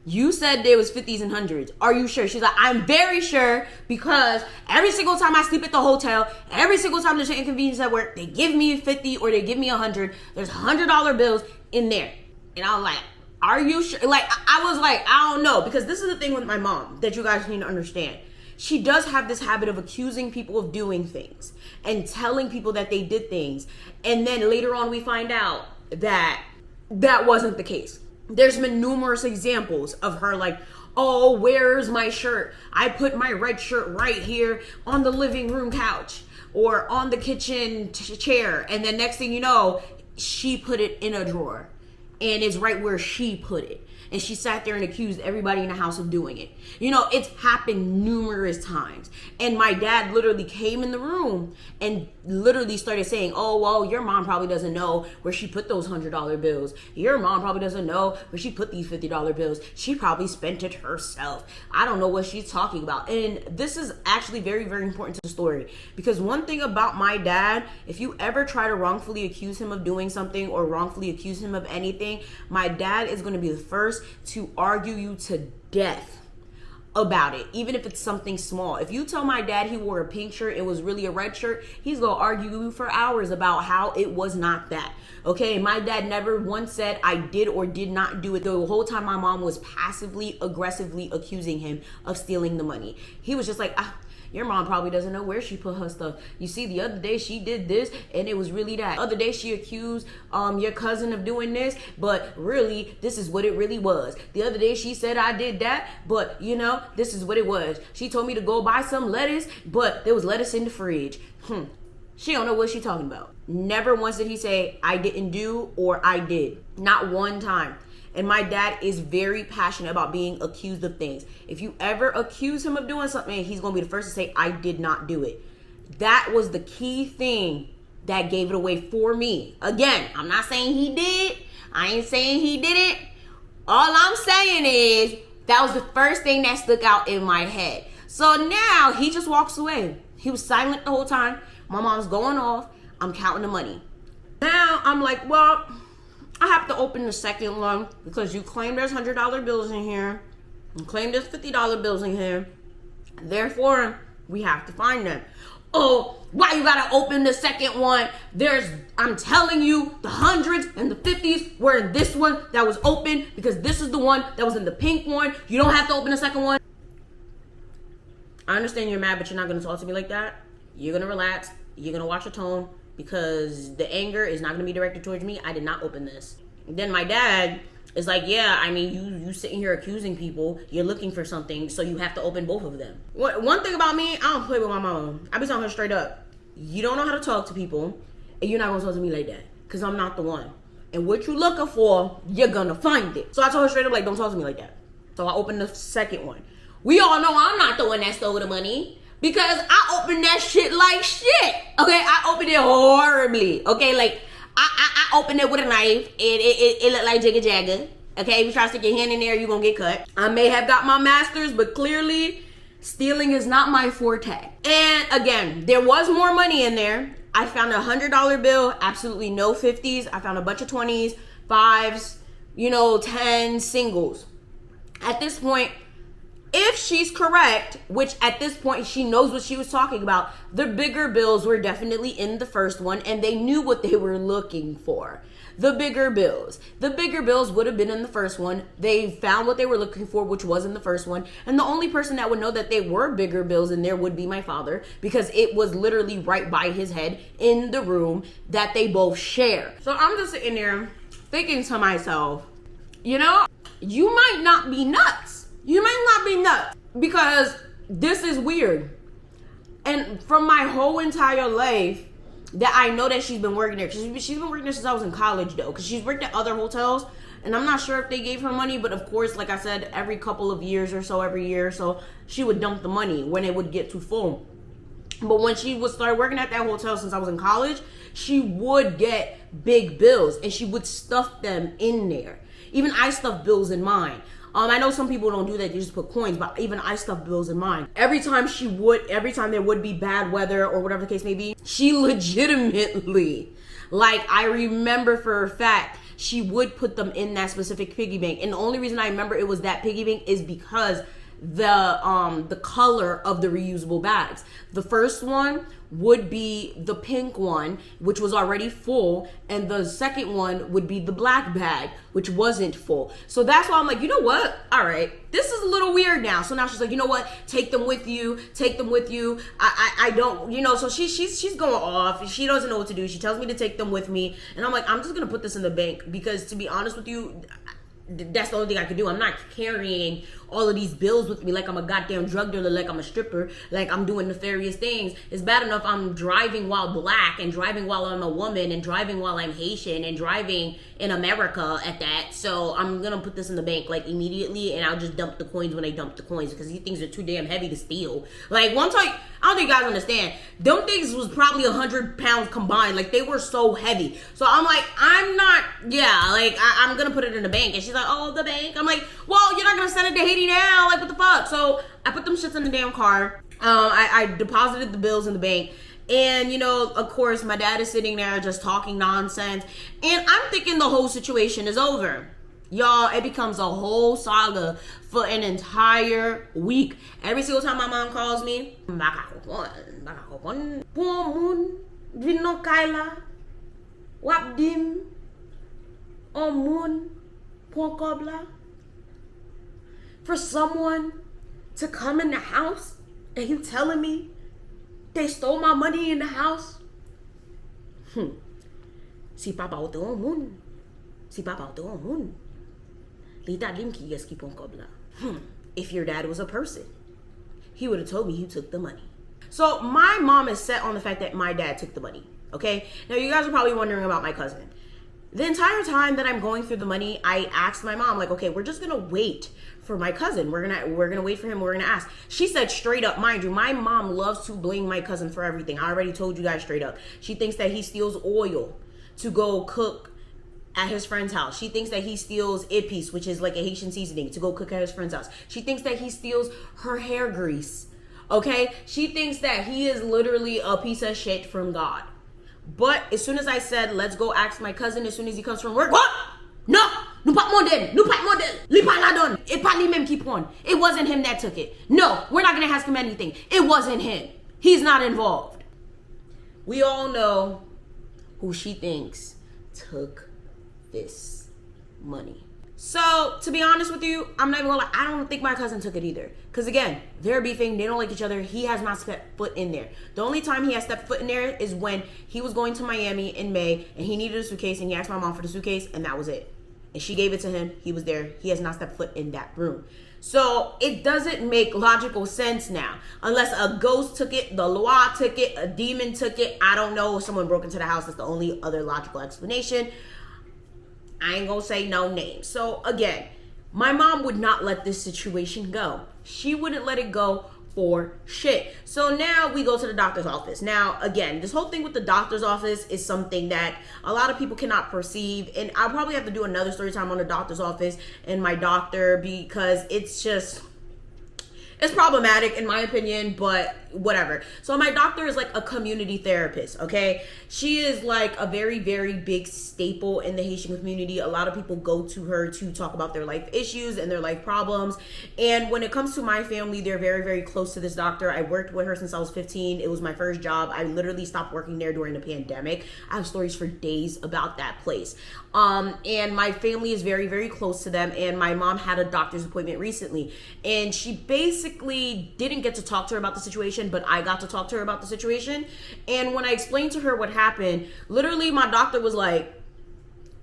You said there was 50s and 100s. Are you sure? She's like, I'm very sure because every single time I sleep at the hotel, every single time there's an inconvenience at work, they give me 50 or they give me 100. There's $100 bills in there. And I was like, are you sure? Like, I was like, I don't know. Because this is the thing with my mom that you guys need to understand. She does have this habit of accusing people of doing things and telling people that they did things. And then later on we find out that that wasn't the case. There's been numerous examples of her like, oh, where's my shirt? I put my red shirt right here on the living room couch or on the kitchen chair. And then next thing you know, she put it in a drawer and it's right where she put it. And she sat there and accused everybody in the house of doing it. You know, it's happened numerous times. And my dad literally came in the room and literally started saying, oh, well, your mom probably doesn't know where she put those $100 bills. Your mom probably doesn't know where she put these $50 bills. She probably spent it herself. I don't know what she's talking about. And this is actually very, very important to the story. Because one thing about my dad, if you ever try to wrongfully accuse him of doing something or wrongfully accuse him of anything, my dad is going to be the first to argue you to death about it, even if it's something small. If you tell my dad he wore a pink shirt, it was really a red shirt, he's gonna argue you for hours about how it was not that. Okay, my dad never once said I did or did not do it. The whole time my mom was passively aggressively accusing him of stealing the money. He was just like, your mom probably doesn't know where she put her stuff. You see, the other day she did this and it was really that. The other day she accused your cousin of doing this, but really this is what it really was. The other day she said I did that, but you know, this is what it was. She told me to go buy some lettuce, but there was lettuce in the fridge. She don't know what she's talking about. Never once did he say I didn't do or I did. Not one time. And my dad is very passionate about being accused of things. If you ever accuse him of doing something, he's going to be the first to say, I did not do it. That was the key thing that gave it away for me. Again, I'm not saying he did. I ain't saying he didn't. All I'm saying is that was the first thing that stuck out in my head. So now he just walks away. He was silent the whole time. My mom's going off. I'm counting the money. Now I'm like, well, I have to open the second one because you claim there's $100 bills in here. You claim there's $50 bills in here. Therefore, we have to find them. Oh, why you gotta open the second one? I'm telling you, the hundreds and the 50s were in this one that was open because this is the one that was in the pink one. You don't have to open the second one. I understand you're mad, but you're not gonna talk to me like that. You're gonna relax. You're gonna watch your tone. Because the anger is not going to be directed towards me. I did not open this. Then my dad is like, yeah, I mean, you sitting here accusing people. You're looking for something, so you have to open both of them. One thing about me, I don't play with my mom. I be telling her straight up, you don't know how to talk to people, and you're not going to talk to me like that. Because I'm not the one. And what you're looking for, you're going to find it. So I told her straight up, like, don't talk to me like that. So I opened the second one. We all know I'm not the one that stole the money. Because I opened that shit like shit. Okay, I opened it horribly. Okay, like I opened it with a knife. It looked like Jigga Jagga. Okay, if you try to stick your hand in there, you're gonna get cut. I may have got my master's, but clearly stealing is not my forte. And again, there was more money in there. I found a $100 bill, absolutely no 50s. I found a bunch of 20s, 5s, 10s, singles. At this point, if she's correct, which at this point she knows what she was talking about, the bigger bills were definitely in the first one and they knew what they were looking for. The bigger bills would have been in the first one. They found what they were looking for, which was in the first one. And the only person that would know that they were bigger bills in there would be my father, because it was literally right by his head in the room that they both share. So I'm just sitting there thinking to myself, you might not be nuts. You might not be nuts, because this is weird. And from my whole entire life that I know that she's been working there, because she's been working there since I was in college though, because she's worked at other hotels, and I'm not sure if they gave her money, but of course, like I said, every couple of years or so, every year or so, she would dump the money when it would get too full. But when she would start working at that hotel since I was in college, she would get big bills and she would stuff them in there. Even I stuffed bills in mine. I know some people don't do that, they just put coins, but even I stuff bills in mine. Every time there would be bad weather or whatever the case may be, she legitimately, like, I remember for a fact she would put them in that specific piggy bank. And the only reason I remember it was that piggy bank is because the color of the reusable bags. The first one would be the pink one, which was already full, and the second one would be the black bag, which wasn't full. So that's why I'm like, you know what? All right, this is a little weird now. So now she's like, you know what? Take them with you. Take them with you. I don't, you know. So she's going off. She doesn't know what to do. She tells me to take them with me, and I'm like, I'm just gonna put this in the bank because, to be honest with you, that's the only thing I could do. I'm not carrying all of these bills with me like I'm a goddamn drug dealer, like I'm a stripper, like I'm doing nefarious things. It's bad enough I'm driving while black, and driving while I'm a woman, and driving while I'm Haitian, and driving in America at that. So I'm gonna put this in the bank like immediately, and I'll just dump the coins when I dump the coins, because these things are too damn heavy to steal. Like, one time, I don't think you guys understand, them things was probably 100 pounds combined. Like, they were so heavy. So I'm like, I'm gonna put it in the bank. And she's like, oh, the bank? I'm like, well, you're not gonna send it to Haiti now, like, what the fuck? So I put them shits in the damn car. I deposited the bills in the bank. And, you know, of course, my dad is sitting there just talking nonsense. And I'm thinking the whole situation is over. Y'all, it becomes a whole saga for an entire week. Every single time my mom calls me, for someone to come in the house and you telling me they stole my money in the house. Si papa o te o moun. Si papa o te o moun. If your dad was a person, he would have told me you took the money. So my mom is set on the fact that my dad took the money. Okay? Now you guys are probably wondering about my cousin. The entire time that I'm going through the money, I asked my mom, like, okay, we're just gonna wait for my cousin. We're gonna wait for him. We're gonna ask. She said straight up, mind you, my mom loves to blame my cousin for everything. I already told you guys straight up. She thinks that he steals oil to go cook at his friend's house. She thinks that he steals épice, which is like a Haitian seasoning, to go cook at his friend's house. She thinks that he steals her hair grease. Okay? She thinks that he is literally a piece of shit from God. But as soon as I said, let's go ask my cousin as soon as he comes from work, what? No! Nou pat model! Nou pat model! Li pa la don! Et pa li mem ki pon. It wasn't him that took it. No, we're not gonna ask him anything. It wasn't him. He's not involved. We all know who she thinks took this money. So, to be honest with you, I'm not even gonna lie, I don't think my cousin took it either. Because again, they're beefing, they don't like each other. He has not stepped foot in there. The only time he has stepped foot in there is when he was going to Miami in May and he needed a suitcase and he asked my mom for the suitcase and that was it. And she gave it to him, he was there. He has not stepped foot in that room. So it doesn't make logical sense now. Unless a ghost took it, the Loa took it, a demon took it. I don't know. Someone broke into the house. That's the only other logical explanation. I ain't gonna say no names. So again, my mom would not let this situation go. She wouldn't let it go for shit. So now we go to the doctor's office. Now, again, this whole thing with the doctor's office is something that a lot of people cannot perceive. And I'll probably have to do another story time on the doctor's office and my doctor, because it's just, it's problematic in my opinion, but whatever. So my doctor is like a community therapist, okay? She is like a very, very big staple in the Haitian community. A lot of people go to her to talk about their life issues and their life problems. And when it comes to my family, they're very, very close to this doctor. I worked with her since I was 15. It was my first job. I literally stopped working there during the pandemic. I have stories for days about that place. And my family is very, very close to them. And my mom had a doctor's appointment recently. And she basically didn't get to talk to her about the situation, but I got to talk to her about the situation. And when I explained to her what happened, literally my doctor was like,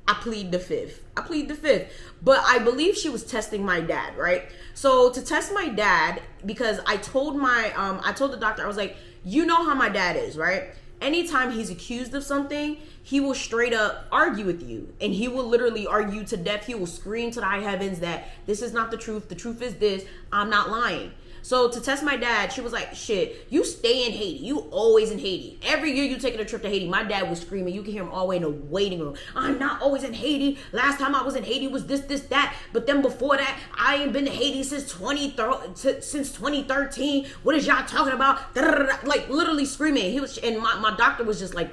I plead the fifth. I plead the fifth. But I believe she was testing my dad, right? So to test my dad, because I told the doctor, I was like, you know how my dad is, right? Anytime he's accused of something, he will straight up argue with you. And he will literally argue to death. He will scream to the high heavens that this is not the truth. The truth is this. I'm not lying. So to test my dad, she was like, shit, you stay in Haiti. You always in Haiti. Every year you taking a trip to Haiti. My dad was screaming. You can hear him all the way in the waiting room. I'm not always in Haiti. Last time I was in Haiti was this, that. But then before that, I ain't been to Haiti since 2013. What is y'all talking about? Like literally screaming. He was, and my doctor was just like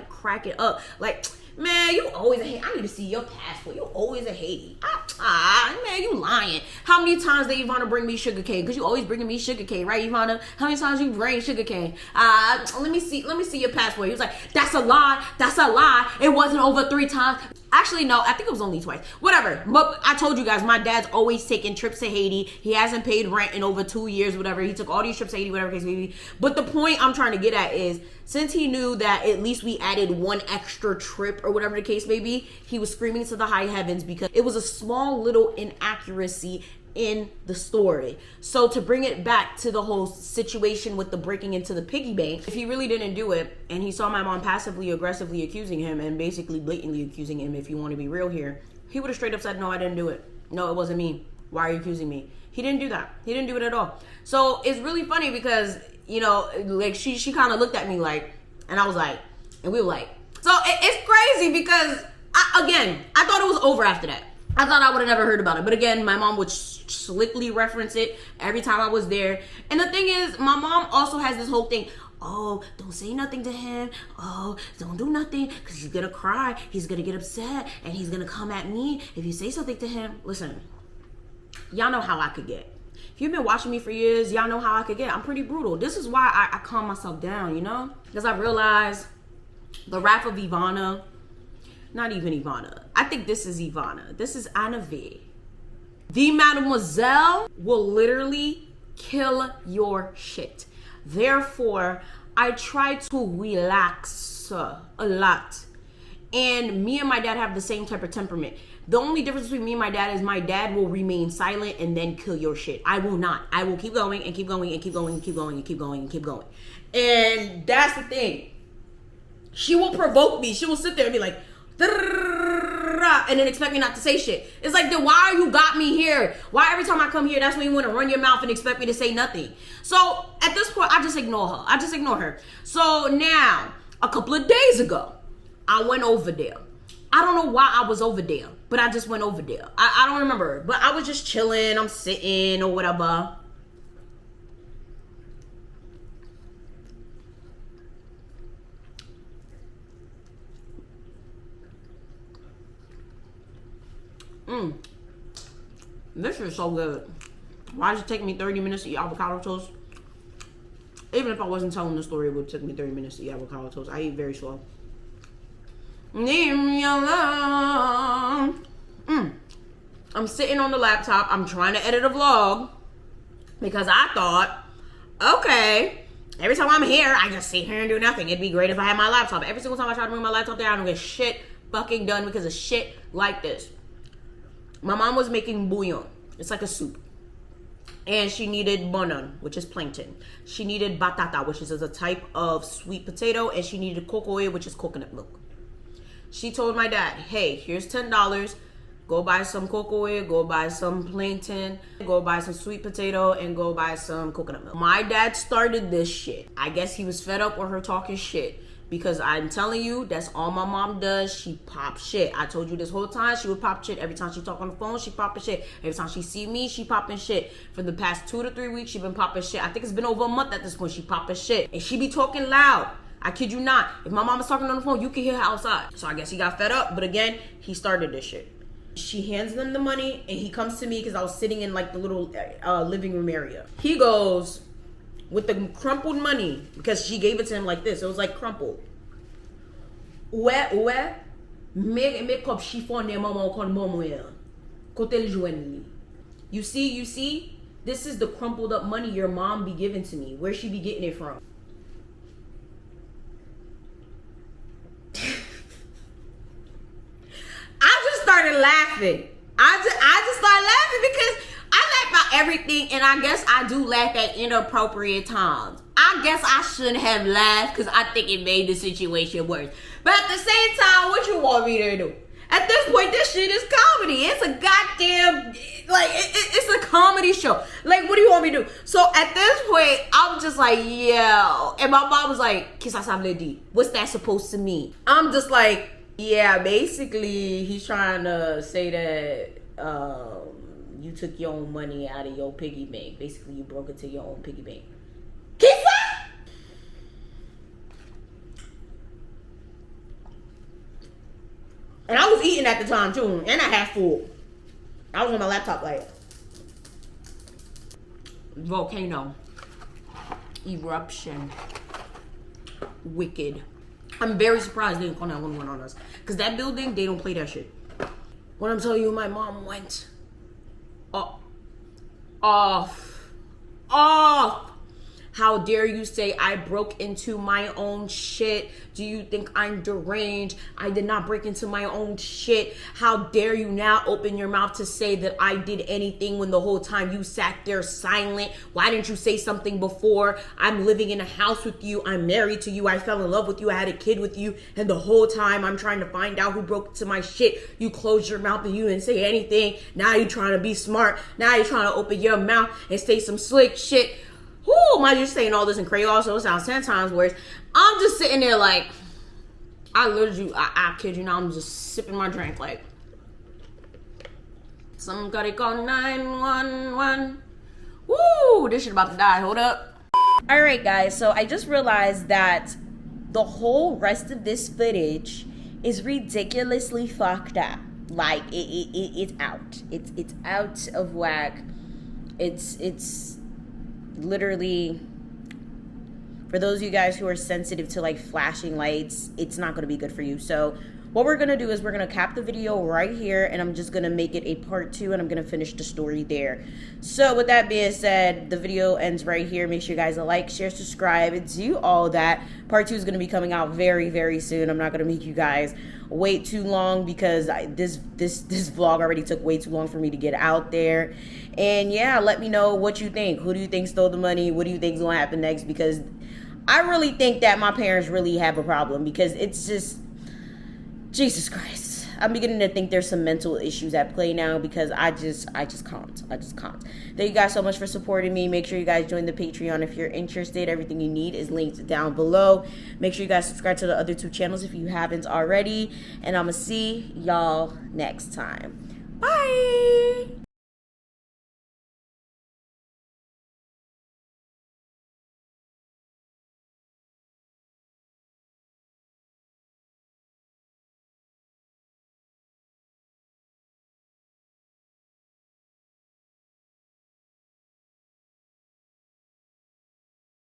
cracking up. Like, Man, you always a Haiti. I need to see your passport. You always a Haiti. Man, you lying. How many times did Yvana bring me sugar cane? Because you always bringing me sugar cane, right, Yvana? How many times you bring sugar cane? Let me see your passport. He was like, that's a lie. That's a lie. It wasn't over 3 times. Actually, no, I think it was only twice. Whatever. But I told you guys, my dad's always taking trips to Haiti. He hasn't paid rent in over 2 years, whatever. He took all these trips to Haiti, whatever case may be. But the point I'm trying to get at is, since he knew that at least we added 1 extra trip or whatever the case may be, he was screaming to the high heavens because it was a small little inaccuracy in the story. So to bring it back to the whole situation with the breaking into the piggy bank, if he really didn't do it and he saw my mom passively aggressively accusing him and basically blatantly accusing him, if you want to be real here, he would have straight up said, no, I didn't do it. No, it wasn't me. Why are you accusing me? He didn't do that. He didn't do it at all. So it's really funny because, you know, like she kind of looked at me like, and I was like, and we were like, so it's crazy because I thought it was over after that. I thought I would have never heard about it. But again, my mom would slickly reference it every time I was there. And the thing is, my mom also has this whole thing. Oh, don't say nothing to him. Oh, don't do nothing because he's going to cry. He's going to get upset and he's going to come at me if you say something to him. Listen, y'all know how I could get. If you've been watching me for years, y'all know how I could get. I'm pretty brutal. This is why I calm myself down, you know? Because I realized the wrath of Yvana, not even Yvana. I think this is Yvana. This is Anavie. The Mademoiselle will literally kill your shit. Therefore, I try to relax a lot. And me and my dad have the same type of temperament. The only difference between me and my dad is my dad will remain silent and then kill your shit. I will not. I will keep going and keep going and keep going and keep going and keep going and keep going. And that's the thing. She will provoke me. She will sit there and be like, and then expect me not to say shit. It's like, then why you got me here? Why every time I come here, that's when you want to run your mouth and expect me to say nothing? So at this point, I just ignore her. I just ignore her. So now, a couple of days ago, I went over there. I don't know why I was over there, but I just went over there. I don't remember, but I was just chilling. I'm sitting or whatever. This is so good. Why does it take me 30 minutes to eat avocado toast? Even if I wasn't telling the story, it would take me 30 minutes to eat avocado toast. I eat very slow. Leave me alone. I'm sitting on the laptop. I'm trying to edit a vlog because I thought, okay, every time I'm here, I just sit here and do nothing. It'd be great if I had my laptop. Every single time I try to bring my laptop there, I don't get shit fucking done because of shit like this. My mom was making bouillon. It's like a soup. And she needed bonon, which is plankton. She needed batata, which is a type of sweet potato. And she needed cocoa, which is coconut milk. She told my dad, hey, here's $10. Go buy some cocoa, go buy some plankton, go buy some sweet potato, and go buy some coconut milk. My dad started this shit. I guess he was fed up with her talking shit. Because I'm telling you, that's all my mom does. She pops shit. I told you this whole time, she would pop shit. Every time she talk on the phone, she popping shit. Every time she see me, she popping shit. For the past 2 to 3 weeks, she been popping shit. I think it's been over a month at this point, she popping shit. And she be talking loud. I kid you not. If my mom is talking on the phone, you can hear her outside. So I guess he got fed up. But again, he started this shit. She hands them the money, and he comes to me because I was sitting in like the little living room area. He goes, with the crumpled money, because she gave it to him like this. It was like crumpled. Ouais, me kop chiffon de maman kon Mademoiselle. Kote l jwen li. You see? This is the crumpled up money your mom be giving to me. Where she be getting it from? I just started laughing. I just started laughing because I laugh about everything, and I guess I do laugh at inappropriate times. I guess I shouldn't have laughed because I think it made the situation worse. But at the same time, what you want me to do? At this point, this shit is comedy. It's a goddamn, like, it's a comedy show. Like, what do you want me to do? So at this point, I'm just like, yeah. And my mom was like, Qu'est-ce que ça veut dire? What's that supposed to mean? I'm just like, yeah, basically, he's trying to say that you took your own money out of your piggy bank. Basically, you broke into your own piggy bank. Haitian at the time too, and I had food. I was on my laptop like volcano, eruption, wicked. I'm very surprised they didn't call 911 on us, because that building, they don't play that shit. When I'm telling you, my mom went off. How dare you say I broke into my own shit? Do you think I'm deranged? I did not break into my own shit. How dare you now open your mouth to say that I did anything when the whole time you sat there silent? Why didn't you say something before? I'm living in a house with you. I'm married to you. I fell in love with you. I had a kid with you. And the whole time I'm trying to find out who broke into my shit. You closed your mouth and you didn't say anything. Now you're trying to be smart. Now you're trying to open your mouth and say some slick shit. Whoo, mind you saying all this in Creole, so it sounds 10 times worse. I'm just sitting there like, I kid you not, I'm just sipping my drink like, somebody call 911. Woo, this shit about to die, hold up. All right, guys, so I just realized that the whole rest of this footage is ridiculously fucked up. Like, it's out. It's out of whack. It's literally, for those of you guys who are sensitive to like flashing lights, it's not going to be good for you. So what we're going to do is we're going to cap the video right here, and I'm just going to make it a part 2, and I'm going to finish the story there. So with that being said, the video ends right here. Make sure you guys like, share, subscribe, do all that. Part 2 is going to be coming out very, very soon. I'm not going to make you guys wait too long, because this vlog already took way too long for me to get out there. And yeah, let me know what you think. Who do you think stole the money? What do you think is going to happen next? Because I really think that my parents really have a problem, because it's just, Jesus Christ. I'm beginning to think there's some mental issues at play now, because I just can't. Thank you guys so much for supporting me. Make sure you guys join the Patreon if you're interested. Everything you need is linked down below. Make sure you guys subscribe to the other 2 channels if you haven't already. And I'm going to see y'all next time. Bye.